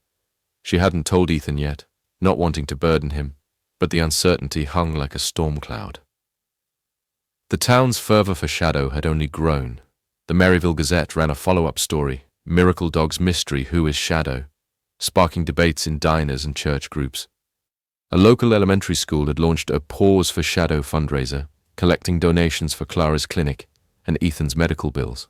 She hadn't told Ethan yet, not wanting to burden him, but the uncertainty hung like a storm cloud. The town's fervor for Shadow had only grown. The Maryville Gazette ran a follow-up story, Miracle Dog's Mystery, Who is Shadow?, sparking debates in diners and church groups. A local elementary school had launched a Pause for Shadow fundraiser, collecting donations for Clara's clinic and Ethan's medical bills.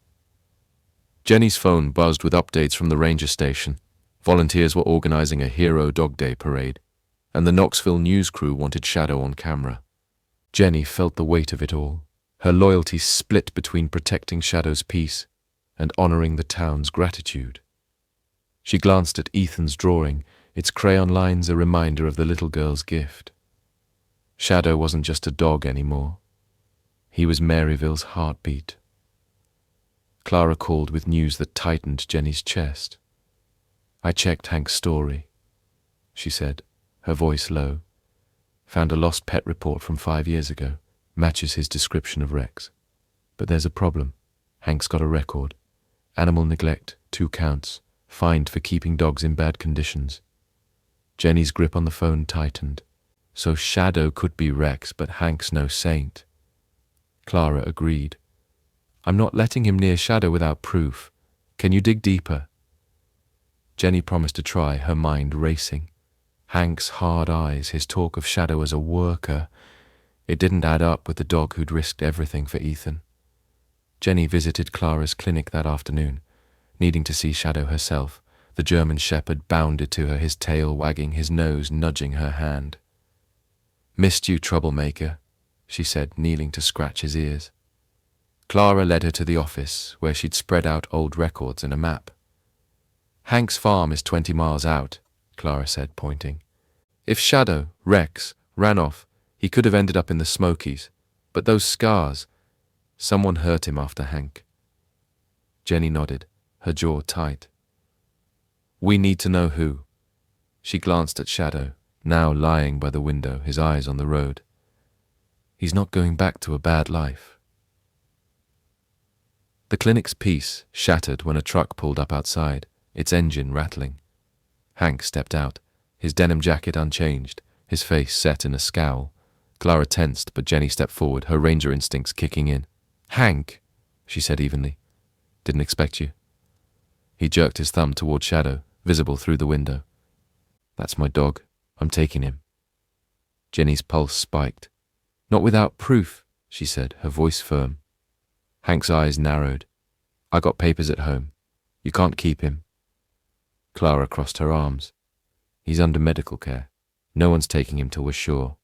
Jenny's phone buzzed with updates from the ranger station. Volunteers were organizing a Hero Dog Day parade, and the Knoxville news crew wanted Shadow on camera. Jenny felt the weight of it all, her loyalty split between protecting Shadow's peace and honoring the town's gratitude. She glanced at Ethan's drawing, its crayon lines a reminder of the little girl's gift. Shadow wasn't just a dog anymore. He was Maryville's heartbeat. Clara called with news that tightened Jenny's chest. "I checked Hank's story," she said, her voice low. "Found a lost pet report from 5 years ago. Matches his description of Rex. But there's a problem. Hank's got a record. Animal neglect, 2 counts. Fined for keeping dogs in bad conditions." Jenny's grip on the phone tightened. So Shadow could be Rex, but Hank's no saint. Clara agreed. "I'm not letting him near Shadow without proof. Can you dig deeper?" Jenny promised to try, her mind racing. Hank's hard eyes, his talk of Shadow as a worker. It didn't add up with the dog who'd risked everything for Ethan. Jenny visited Clara's clinic that afternoon, needing to see Shadow herself. The German Shepherd bounded to her, his tail wagging, his nose nudging her hand. "Missed you, troublemaker," she said, kneeling to scratch his ears. Clara led her to the office, where she'd spread out old records and a map. "Hank's farm is 20 miles out," Clara said, pointing. "If Shadow, Rex, ran off, he could have ended up in the Smokies. But those scars, someone hurt him after Hank." Jenny nodded, her jaw tight. "We need to know who." She glanced at Shadow, now lying by the window, his eyes on the road. "He's not going back to a bad life." The clinic's peace shattered when a truck pulled up outside, its engine rattling. Hank stepped out, his denim jacket unchanged, his face set in a scowl. Clara tensed, but Jenny stepped forward, her ranger instincts kicking in. "Hank," she said evenly. "Didn't expect you." He jerked his thumb toward Shadow, visible through the window. "That's my dog. I'm taking him." Jenny's pulse spiked. "Not without proof," she said, her voice firm. Hank's eyes narrowed. "I got papers at home. You can't keep him." Clara crossed her arms. "He's under medical care. No one's taking him till we're sure."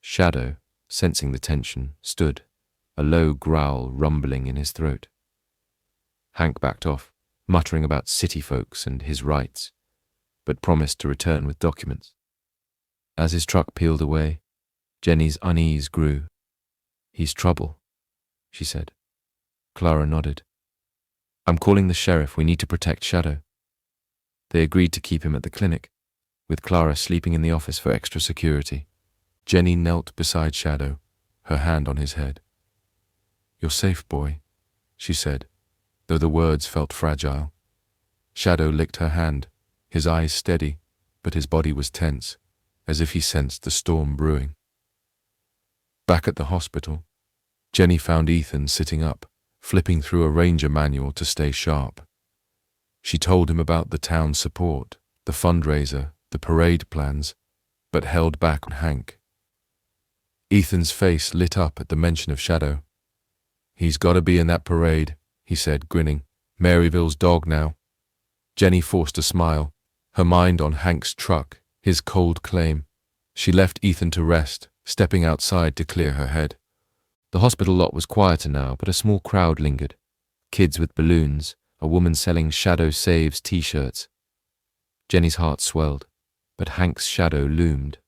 Shadow, sensing the tension, stood, a low growl rumbling in his throat. Hank backed off, muttering about city folks and his rights, but promised to return with documents. As his truck peeled away, Jenny's unease grew. "He's trouble," she said. Clara nodded. "I'm calling the sheriff. We need to protect Shadow." They agreed to keep him at the clinic, with Clara sleeping in the office for extra security. Jenny knelt beside Shadow, her hand on his head. "You're safe, boy," she said, though the words felt fragile. Shadow licked her hand, his eyes steady, but his body was tense, as if he sensed the storm brewing. Back at the hospital, Jenny found Ethan sitting up, flipping through a ranger manual to stay sharp. She told him about the town's support, the fundraiser, the parade plans, but held back on Hank. Ethan's face lit up at the mention of Shadow. "He's got to be in that parade," he said, grinning. "Maryville's dog now." Jenny forced a smile, her mind on Hank's truck, his cold claim. She left Ethan to rest, stepping outside to clear her head. The hospital lot was quieter now, but a small crowd lingered. Kids with balloons, a woman selling Shadow Saves t-shirts. Jenny's heart swelled, but Hank's shadow loomed.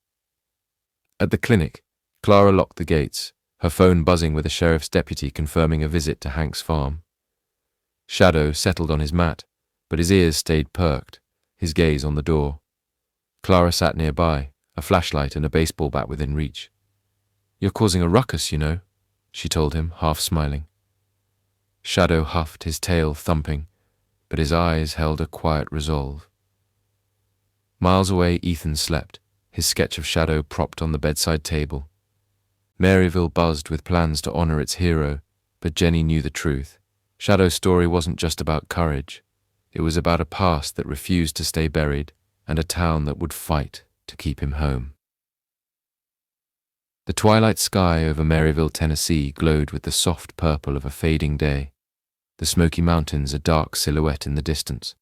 At the clinic, Clara locked the gates, her phone buzzing with a sheriff's deputy confirming a visit to Hank's farm. Shadow settled on his mat, but his ears stayed perked, his gaze on the door. Clara sat nearby, a flashlight and a baseball bat within reach. "You're causing a ruckus, you know," she told him, half smiling. Shadow huffed, his tail thumping, but his eyes held a quiet resolve. Miles away, Ethan slept, his sketch of Shadow propped on the bedside table. Maryville buzzed with plans to honor its hero, but Jenny knew the truth. Shadow's story wasn't just about courage. It was about a past that refused to stay buried and a town that would fight to keep him home. The twilight sky over Maryville, Tennessee glowed with the soft purple of a fading day, the Smoky Mountains a dark silhouette in the distance.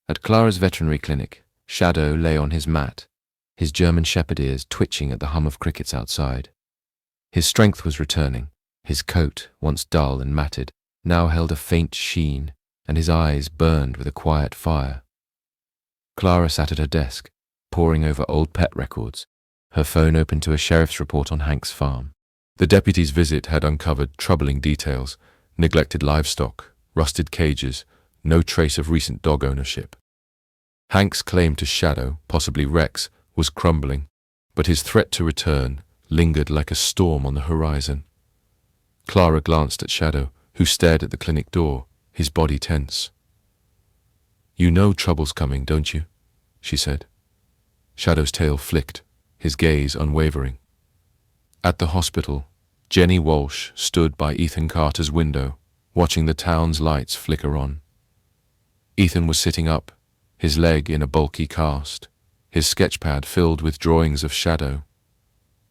At Clara's veterinary clinic, Shadow lay on his mat, his German shepherd ears twitching at the hum of crickets outside. His strength was returning. His coat, once dull and matted, now held a faint sheen, and his eyes burned with a quiet fire. Clara sat at her desk, poring over old pet records, her phone open to a sheriff's report on Hank's farm. The deputy's visit had uncovered troubling details: neglected livestock, rusted cages, no trace of recent dog ownership. Hank's claim to Shadow, possibly Rex, was crumbling, but his threat to return lingered like a storm on the horizon. Clara glanced at Shadow, who stared at the clinic door, his body tense. "You know trouble's coming, don't you?" she said. Shadow's tail flicked, his gaze unwavering. At the hospital, Jenny Walsh stood by Ethan Carter's window, watching the town's lights flicker on. Ethan was sitting up, his leg in a bulky cast, his sketchpad filled with drawings of Shadow.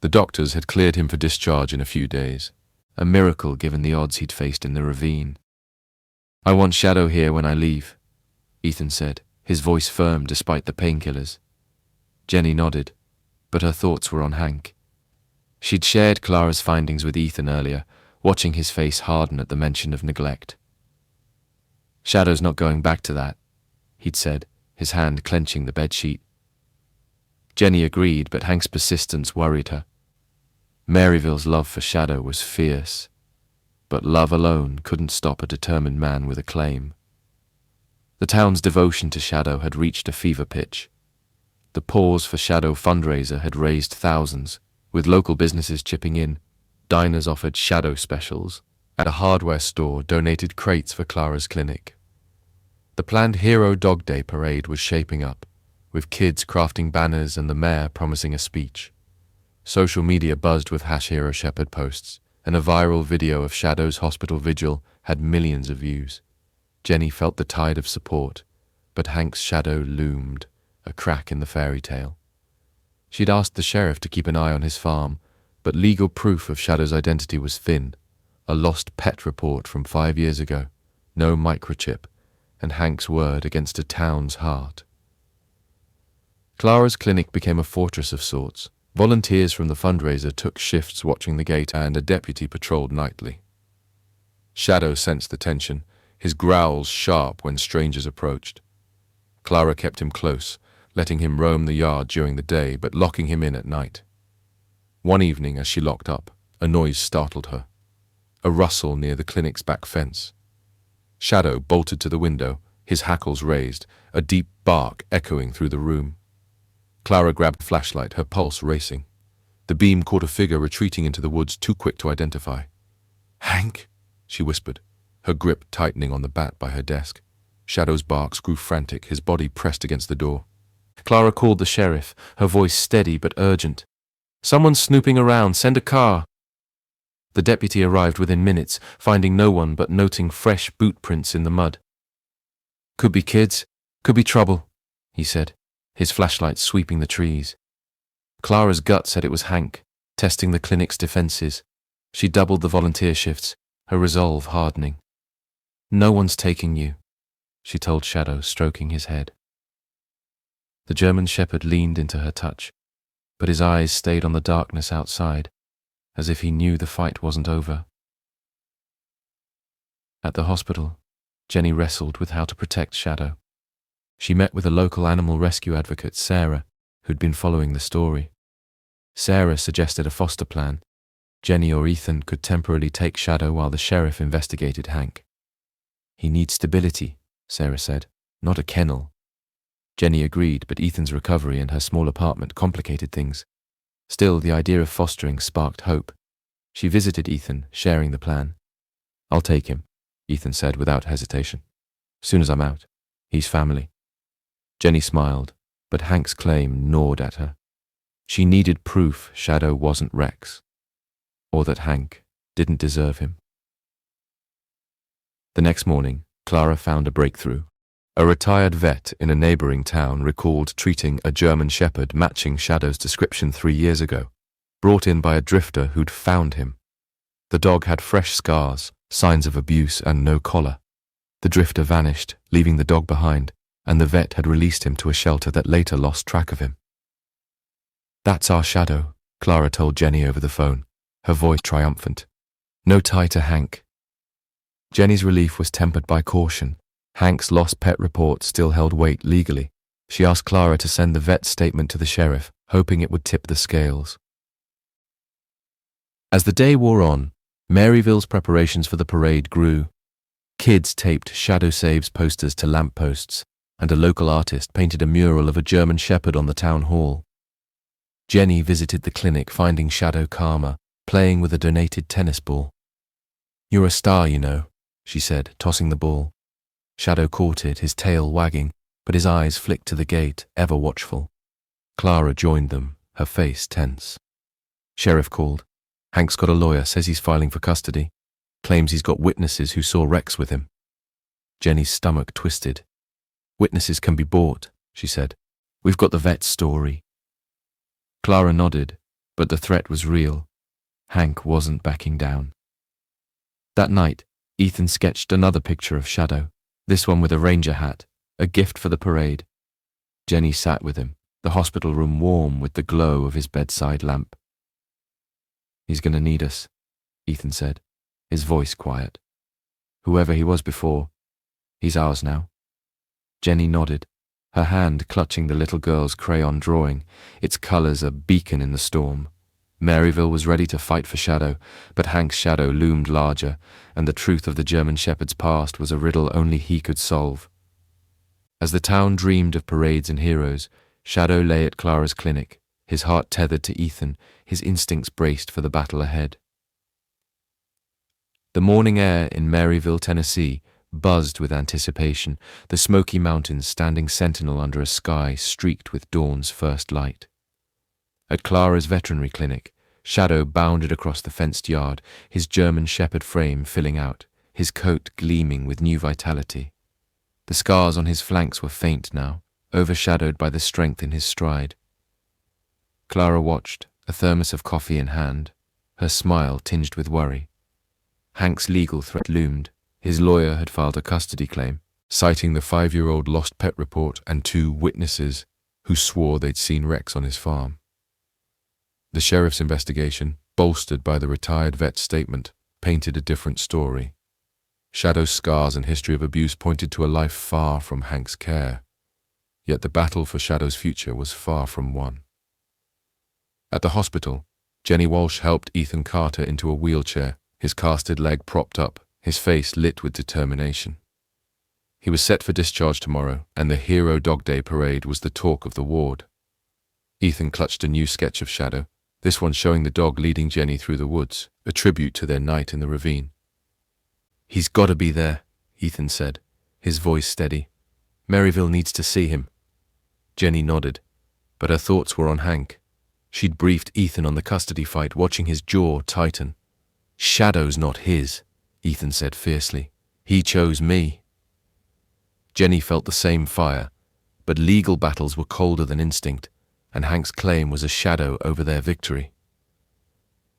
The doctors had cleared him for discharge in a few days, a miracle given the odds he'd faced in the ravine. "I want Shadow here when I leave," Ethan said, his voice firm despite the painkillers. Jenny nodded, but her thoughts were on Hank. She'd shared Clara's findings with Ethan earlier, watching his face harden at the mention of neglect. "Shadow's not going back to that," he'd said, his hand clenching the bedsheet. Jenny agreed, but Hank's persistence worried her. Maryville's love for Shadow was fierce, but love alone couldn't stop a determined man with a claim. The town's devotion to Shadow had reached a fever pitch. The Pause for Shadow fundraiser had raised thousands, with local businesses chipping in. Diners offered Shadow specials, and a hardware store donated crates for Clara's clinic. The planned Hero Dog Day parade was shaping up, with kids crafting banners and the mayor promising a speech. Social media buzzed with #Hero Shepherd posts, and a viral video of Shadow's hospital vigil had millions of views. Jenny felt the tide of support, but Hank's shadow loomed, a crack in the fairy tale. She'd asked the sheriff to keep an eye on his farm, but legal proof of Shadow's identity was thin. A lost pet report from 5 years ago, no microchip, and Hank's word against a town's heart. Clara's clinic became a fortress of sorts. Volunteers from the fundraiser took shifts watching the gate, and a deputy patrolled nightly. Shadow sensed the tension, his growls sharp when strangers approached. Clara kept him close, letting him roam the yard during the day but locking him in at night. One evening, as she locked up, a noise startled her. A rustle near the clinic's back fence. Shadow bolted to the window, his hackles raised, a deep bark echoing through the room. Clara grabbed a flashlight, her pulse racing. The beam caught a figure retreating into the woods too quick to identify. "Hank?" she whispered, her grip tightening on the bat by her desk. Shadow's barks grew frantic, his body pressed against the door. Clara called the sheriff, her voice steady but urgent. "Someone's snooping around, send a car." The deputy arrived within minutes, finding no one but noting fresh boot prints in the mud. "Could be kids, could be trouble," he said, his flashlight sweeping the trees. Clara's gut said it was Hank, testing the clinic's defenses. She doubled the volunteer shifts, her resolve hardening. "No one's taking you," she told Shadow, stroking his head. The German shepherd leaned into her touch, but his eyes stayed on the darkness outside, as if he knew the fight wasn't over. At the hospital, Jenny wrestled with how to protect Shadow. She met with a local animal rescue advocate, Sarah, who'd been following the story. Sarah suggested a foster plan. Jenny or Ethan could temporarily take Shadow while the sheriff investigated Hank. "He needs stability," Sarah said, "not a kennel." Jenny agreed, but Ethan's recovery and her small apartment complicated things. Still, the idea of fostering sparked hope. She visited Ethan, sharing the plan. "I'll take him," Ethan said without hesitation. "Soon as I'm out. He's family." Jenny smiled, but Hank's claim gnawed at her. She needed proof Shadow wasn't Rex, or that Hank didn't deserve him. The next morning, Clara found a breakthrough. A retired vet in a neighboring town recalled treating a German shepherd matching Shadow's description 3 years ago, brought in by a drifter who'd found him. The dog had fresh scars, signs of abuse, and no collar. The drifter vanished, leaving the dog behind, and the vet had released him to a shelter that later lost track of him. "That's our Shadow," Clara told Jenny over the phone, her voice triumphant. "No tie to Hank." Jenny's relief was tempered by caution. Hank's lost pet report still held weight legally. She asked Clara to send the vet's statement to the sheriff, hoping it would tip the scales. As the day wore on, Maryville's preparations for the parade grew. Kids taped Shadow Saves posters to lampposts, and a local artist painted a mural of a German shepherd on the town hall. Jenny visited the clinic, finding Shadow calmer, playing with a donated tennis ball. "You're a star, you know," she said, tossing the ball. Shadow caught it, his tail wagging, but his eyes flicked to the gate, ever watchful. Clara joined them, her face tense. Sheriff called. "Hank's got a lawyer, says he's filing for custody. Claims he's got witnesses who saw Rex with him." Jenny's stomach twisted. "Witnesses can be bought," she said. "We've got the vet's story." Clara nodded, but the threat was real. Hank wasn't backing down. That night, Ethan sketched another picture of Shadow, this one with a ranger hat, a gift for the parade. Jenny sat with him, the hospital room warm with the glow of his bedside lamp. "He's going to need us," Ethan said, his voice quiet. "Whoever he was before, he's ours now." Jenny nodded, her hand clutching the little girl's crayon drawing, its colours a beacon in the storm. Maryville was ready to fight for Shadow, but Hank's shadow loomed larger, and the truth of the German shepherd's past was a riddle only he could solve. As the town dreamed of parades and heroes, Shadow lay at Clara's clinic, his heart tethered to Ethan, his instincts braced for the battle ahead. The morning air in Maryville, Tennessee, buzzed with anticipation, the Smoky Mountains standing sentinel under a sky streaked with dawn's first light. At Clara's veterinary clinic, Shadow bounded across the fenced yard, his German shepherd frame filling out, his coat gleaming with new vitality. The scars on his flanks were faint now, overshadowed by the strength in his stride. Clara watched, a thermos of coffee in hand, her smile tinged with worry. Hank's legal threat loomed. His lawyer had filed a custody claim, citing the 5-year-old lost pet report and 2 witnesses who swore they'd seen Rex on his farm. The sheriff's investigation, bolstered by the retired vet's statement, painted a different story. Shadow's scars and history of abuse pointed to a life far from Hank's care. Yet the battle for Shadow's future was far from won. At the hospital, Jenny Walsh helped Ethan Carter into a wheelchair, his casted leg propped up, his face lit with determination. He was set for discharge tomorrow, and the Hero Dog Day parade was the talk of the ward. Ethan clutched a new sketch of Shadow, this one showing the dog leading Jenny through the woods, a tribute to their night in the ravine. "He's got to be there," Ethan said, his voice steady. "Maryville needs to see him." Jenny nodded, but her thoughts were on Hank. She'd briefed Ethan on the custody fight, watching his jaw tighten. "Shadow's not his," Ethan said fiercely. "He chose me." Jenny felt the same fire, but legal battles were colder than instinct, and Hank's claim was a shadow over their victory.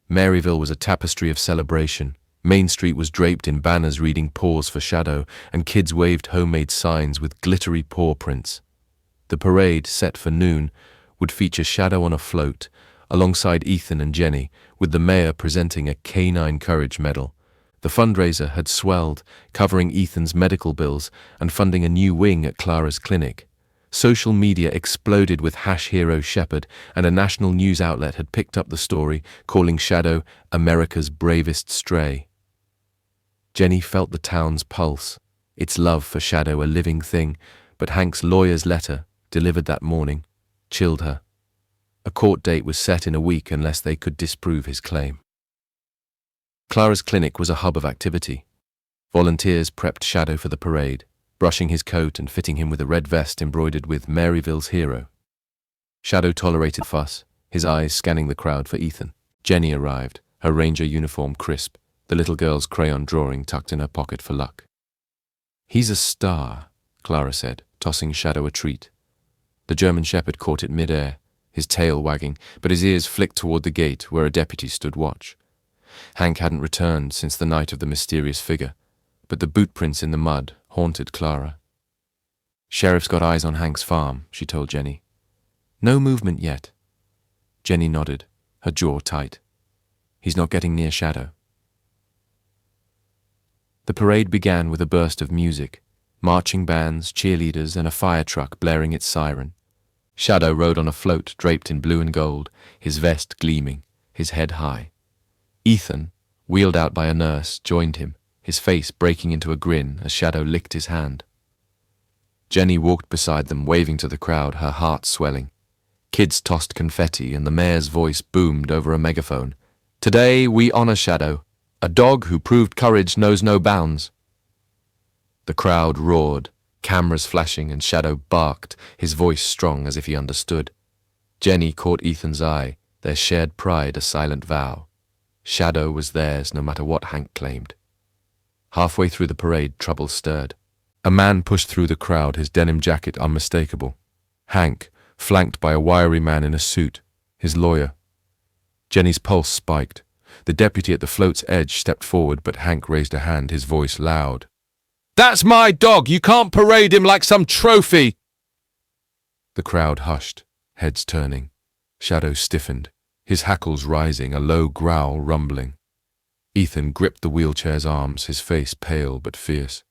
Maryville was a tapestry of celebration. Main Street was draped in banners reading "Pause for Shadow," and kids waved homemade signs with glittery paw prints. The parade, set for noon, would feature Shadow on a float, alongside Ethan and Jenny, with the mayor presenting a Canine Courage Medal. The fundraiser had swelled, covering Ethan's medical bills and funding a new wing at Clara's clinic. Social media exploded with #HeroShepherd, and a national news outlet had picked up the story, calling Shadow America's bravest stray. Jenny felt the town's pulse, its love for Shadow a living thing, but Hank's lawyer's letter, delivered that morning, chilled her. A court date was set in a week unless they could disprove his claim. Clara's clinic was a hub of activity. Volunteers prepped Shadow for the parade, brushing his coat and fitting him with a red vest embroidered with Maryville's hero. Shadow tolerated fuss, his eyes scanning the crowd for Ethan. Jenny arrived, her ranger uniform crisp, the little girl's crayon drawing tucked in her pocket for luck. "He's a star," Clara said, tossing Shadow a treat. The German shepherd caught it mid-air, his tail wagging, but his ears flicked toward the gate where a deputy stood watch. Hank hadn't returned since the night of the mysterious figure, but the boot prints in the mud haunted Clara. "Sheriff's got eyes on Hank's farm," she told Jenny. "No movement yet." Jenny nodded, her jaw tight. "He's not getting near Shadow." The parade began with a burst of music, marching bands, cheerleaders, and a fire truck blaring its siren. Shadow rode on a float draped in blue and gold, his vest gleaming, his head high. Ethan, wheeled out by a nurse, joined him, his face breaking into a grin as Shadow licked his hand. Jenny walked beside them, waving to the crowd, her heart swelling. Kids tossed confetti, and the mayor's voice boomed over a megaphone. "Today we honor Shadow. A dog who proved courage knows no bounds." The crowd roared, cameras flashing, and Shadow barked, his voice strong as if he understood. Jenny caught Ethan's eye, their shared pride a silent vow. Shadow was theirs no matter what Hank claimed. Halfway through the parade, trouble stirred. A man pushed through the crowd, his denim jacket unmistakable. Hank, flanked by a wiry man in a suit, his lawyer. Jenny's pulse spiked. The deputy at the float's edge stepped forward, but Hank raised a hand, his voice loud. "That's my dog! You can't parade him like some trophy!" The crowd hushed, heads turning. Shadow stiffened, his hackles rising, a low growl rumbling. Ethan gripped the wheelchair's arms, his face pale but fierce.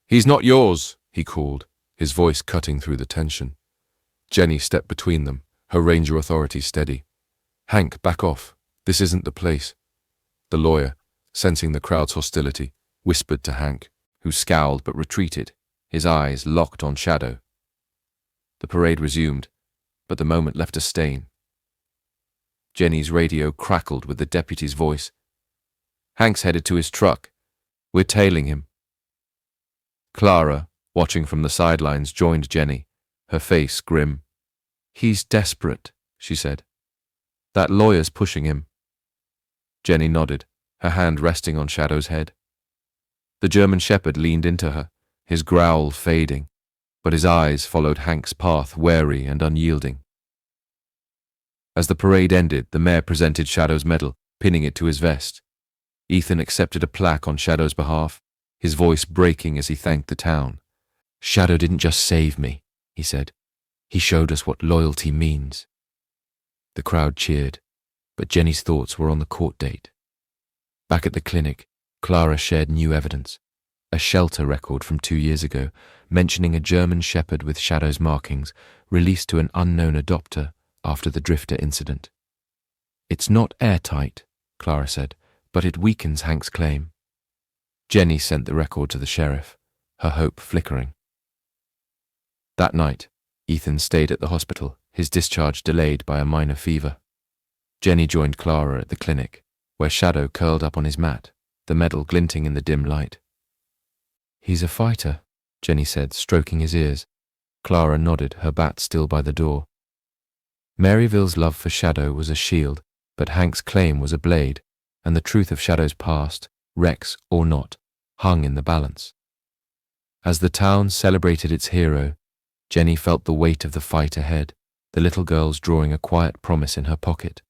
"He's not yours," he called, his voice cutting through the tension. Jenny stepped between them, her ranger authority steady. "Hank, back off. This isn't the place." The lawyer, sensing the crowd's hostility, whispered to Hank, who scowled but retreated, his eyes locked on Shadow. The parade resumed, but the moment left a stain. Jenny's radio crackled with the deputy's voice. "Hank's headed to his truck. We're tailing him." Clara, watching from the sidelines, joined Jenny, her face grim. "He's desperate," she said. "That lawyer's pushing him." Jenny nodded, her hand resting on Shadow's head. The German shepherd leaned into her, his growl fading, but his eyes followed Hank's path, wary and unyielding. As the parade ended, the mayor presented Shadow's medal, pinning it to his vest. Ethan accepted a plaque on Shadow's behalf, his voice breaking as he thanked the town. "Shadow didn't just save me," he said. "He showed us what loyalty means." The crowd cheered, but Jenny's thoughts were on the court date. Back at the clinic, Clara shared new evidence, a shelter record from 2 years ago, mentioning a German shepherd with Shadow's markings, released to an unknown adopter after the drifter incident. "It's not airtight," Clara said, "but it weakens Hank's claim." Jenny sent the record to the sheriff, her hope flickering. That night, Ethan stayed at the hospital, his discharge delayed by a minor fever. Jenny joined Clara at the clinic, where Shadow curled up on his mat, the medal glinting in the dim light. "He's a fighter," Jenny said, stroking his ears. Clara nodded, her bat still by the door. Maryville's love for Shadow was a shield, but Hank's claim was a blade, and the truth of Shadow's past, Rex or not, hung in the balance. As the town celebrated its hero, Jenny felt the weight of the fight ahead, the little girl's drawing a quiet promise in her pocket.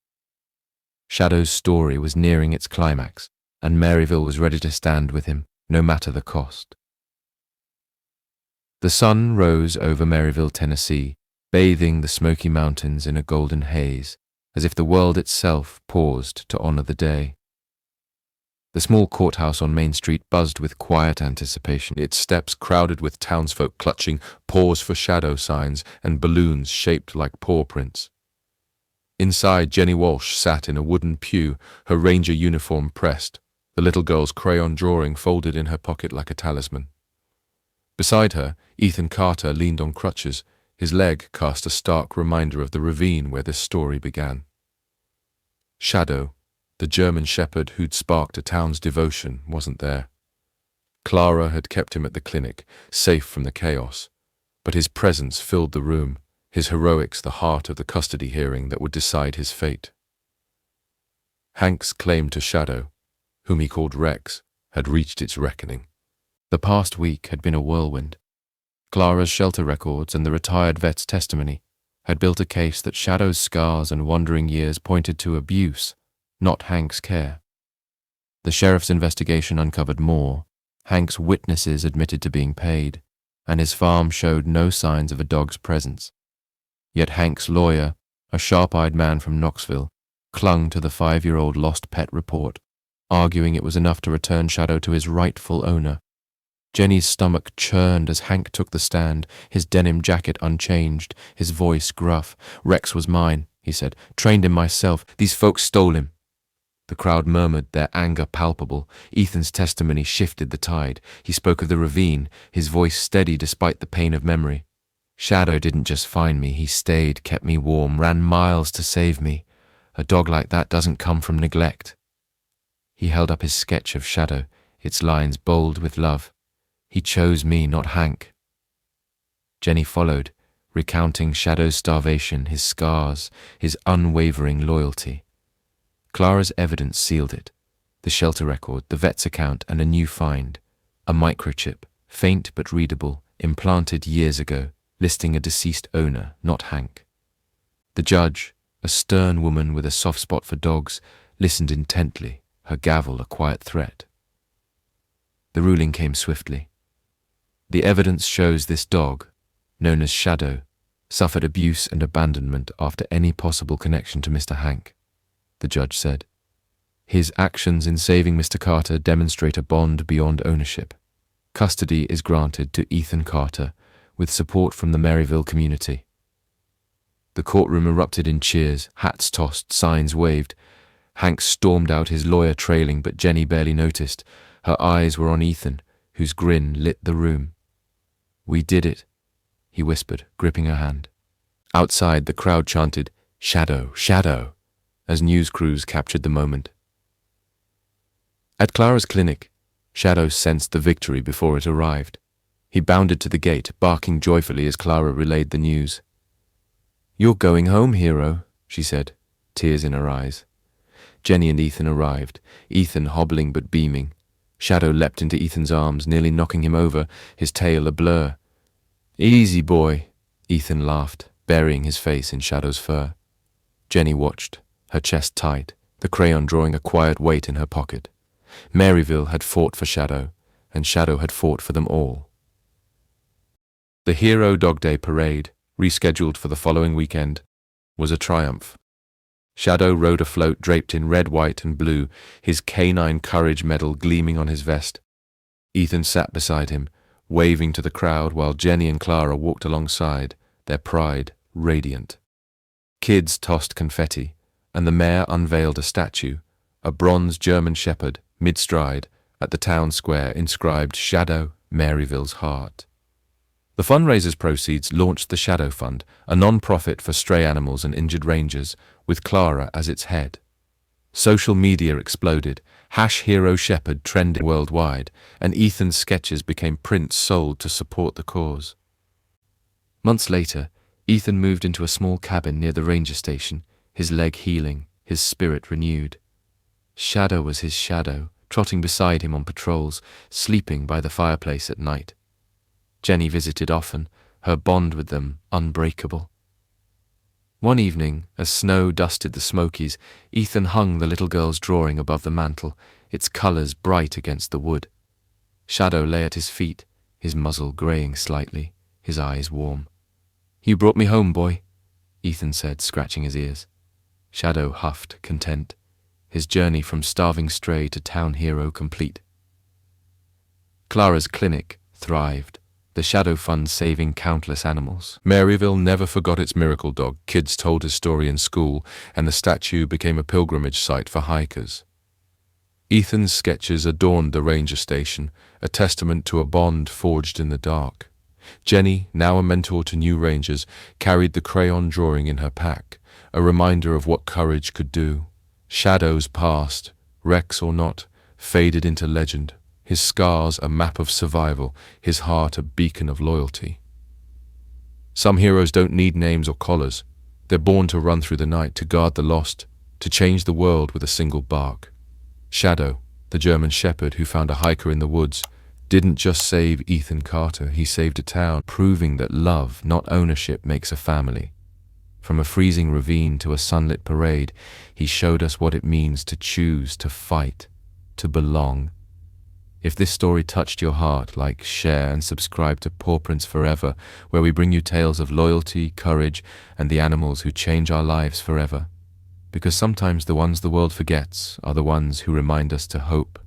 Shadow's story was nearing its climax, and Maryville was ready to stand with him, no matter the cost. The sun rose over Maryville, Tennessee, bathing the Smoky Mountains in a golden haze, as if the world itself paused to honor the day. The small courthouse on Main Street buzzed with quiet anticipation, its steps crowded with townsfolk clutching "Pause for Shadow" signs and balloons shaped like pawprints. Inside, Jenny Walsh sat in a wooden pew, her ranger uniform pressed, the little girl's crayon drawing folded in her pocket like a talisman. Beside her, Ethan Carter leaned on crutches, his leg cast a stark reminder of the ravine where this story began. Shadow, the German shepherd who'd sparked a town's devotion, wasn't there. Clara had kept him at the clinic, safe from the chaos, but his presence filled the room, his heroics the heart of the custody hearing that would decide his fate. Hank's claim to Shadow, whom he called Rex, had reached its reckoning. The past week had been a whirlwind. Clara's shelter records and the retired vet's testimony had built a case that Shadow's scars and wandering years pointed to abuse, not Hank's care. The sheriff's investigation uncovered more. Hank's witnesses admitted to being paid, and his farm showed no signs of a dog's presence. Yet Hank's lawyer, a sharp-eyed man from Knoxville, clung to the 5-year-old lost pet report, arguing it was enough to return Shadow to his rightful owner. Jenny's stomach churned as Hank took the stand, his denim jacket unchanged, his voice gruff. "Rex was mine," he said. "Trained him myself. These folks stole him." The crowd murmured, their anger palpable. Ethan's testimony shifted the tide. He spoke of the ravine, his voice steady despite the pain of memory. "Shadow didn't just find me. He stayed, kept me warm, ran miles to save me. A dog like that doesn't come from neglect." He held up his sketch of Shadow, its lines bold with love. "He chose me, not Hank." Jenny followed, recounting Shadow's starvation, his scars, his unwavering loyalty. Clara's evidence sealed it. The shelter record, the vet's account, and a new find. A microchip, faint but readable, implanted years ago, listing a deceased owner, not Hank. The judge, a stern woman with a soft spot for dogs, listened intently, her gavel a quiet threat. The ruling came swiftly. The evidence shows this dog, known as Shadow, suffered abuse and abandonment after any possible connection to Mr. Hank, the judge said. His actions in saving Mr. Carter demonstrate a bond beyond ownership. Custody is granted to Ethan Carter, with support from the Maryville community. The courtroom erupted in cheers, hats tossed, signs waved. Hank stormed out, his lawyer trailing, but Jenny barely noticed. Her eyes were on Ethan, whose grin lit the room. "We did it," he whispered, gripping her hand. Outside, the crowd chanted, "Shadow, Shadow," as news crews captured the moment. At Clara's clinic, Shadow sensed the victory before it arrived. He bounded to the gate, barking joyfully as Clara relayed the news. "You're going home, hero," she said, tears in her eyes. Jenny and Ethan arrived, Ethan hobbling but beaming. Shadow leapt into Ethan's arms, nearly knocking him over, his tail a blur. "Easy, boy," Ethan laughed, burying his face in Shadow's fur. Jenny watched, her chest tight, the crayon drawing a quiet weight in her pocket. Maryville had fought for Shadow, and Shadow had fought for them all. The Hero Dog Day Parade, rescheduled for the following weekend, was a triumph. Shadow rode a float draped in red, white, and blue, his canine courage medal gleaming on his vest. Ethan sat beside him, waving to the crowd while Jenny and Clara walked alongside, their pride radiant. Kids tossed confetti, and the mayor unveiled a statue, a bronze German shepherd, mid-stride, at the town square inscribed "Shadow, Maryville's heart." The fundraiser's proceeds launched the Shadow Fund, a non-profit for stray animals and injured rangers, with Clara as its head. Social media exploded, #HeroShepherd trended worldwide, and Ethan's sketches became prints sold to support the cause. Months later, Ethan moved into a small cabin near the ranger station, his leg healing, his spirit renewed. Shadow was his shadow, trotting beside him on patrols, sleeping by the fireplace at night. Jenny visited often, her bond with them unbreakable. One evening, as snow dusted the Smokies, Ethan hung the little girl's drawing above the mantel, its colours bright against the wood. Shadow lay at his feet, his muzzle greying slightly, his eyes warm. "You brought me home, boy," Ethan said, scratching his ears. Shadow huffed, content, his journey from starving stray to town hero complete. Clara's clinic thrived, the Shadow Fund saving countless animals. Maryville never forgot its miracle dog. Kids told his story in school, and the statue became a pilgrimage site for hikers. Ethan's sketches adorned the ranger station, a testament to a bond forged in the dark. Jenny, now a mentor to new rangers, carried the crayon drawing in her pack, a reminder of what courage could do. Shadow's past, Rex or not, faded into legend, his scars a map of survival, his heart a beacon of loyalty. Some heroes don't need names or collars. They're born to run through the night, to guard the lost, to change the world with a single bark. Shadow, the German shepherd who found a hiker in the woods, didn't just save Ethan Carter, he saved a town, proving that love, not ownership, makes a family. From a freezing ravine to a sunlit parade, he showed us what it means to choose, to fight, to belong. If this story touched your heart, like, share, and subscribe to Pawprints Forever, where we bring you tales of loyalty, courage, and the animals who change our lives forever. Because sometimes the ones the world forgets are the ones who remind us to hope,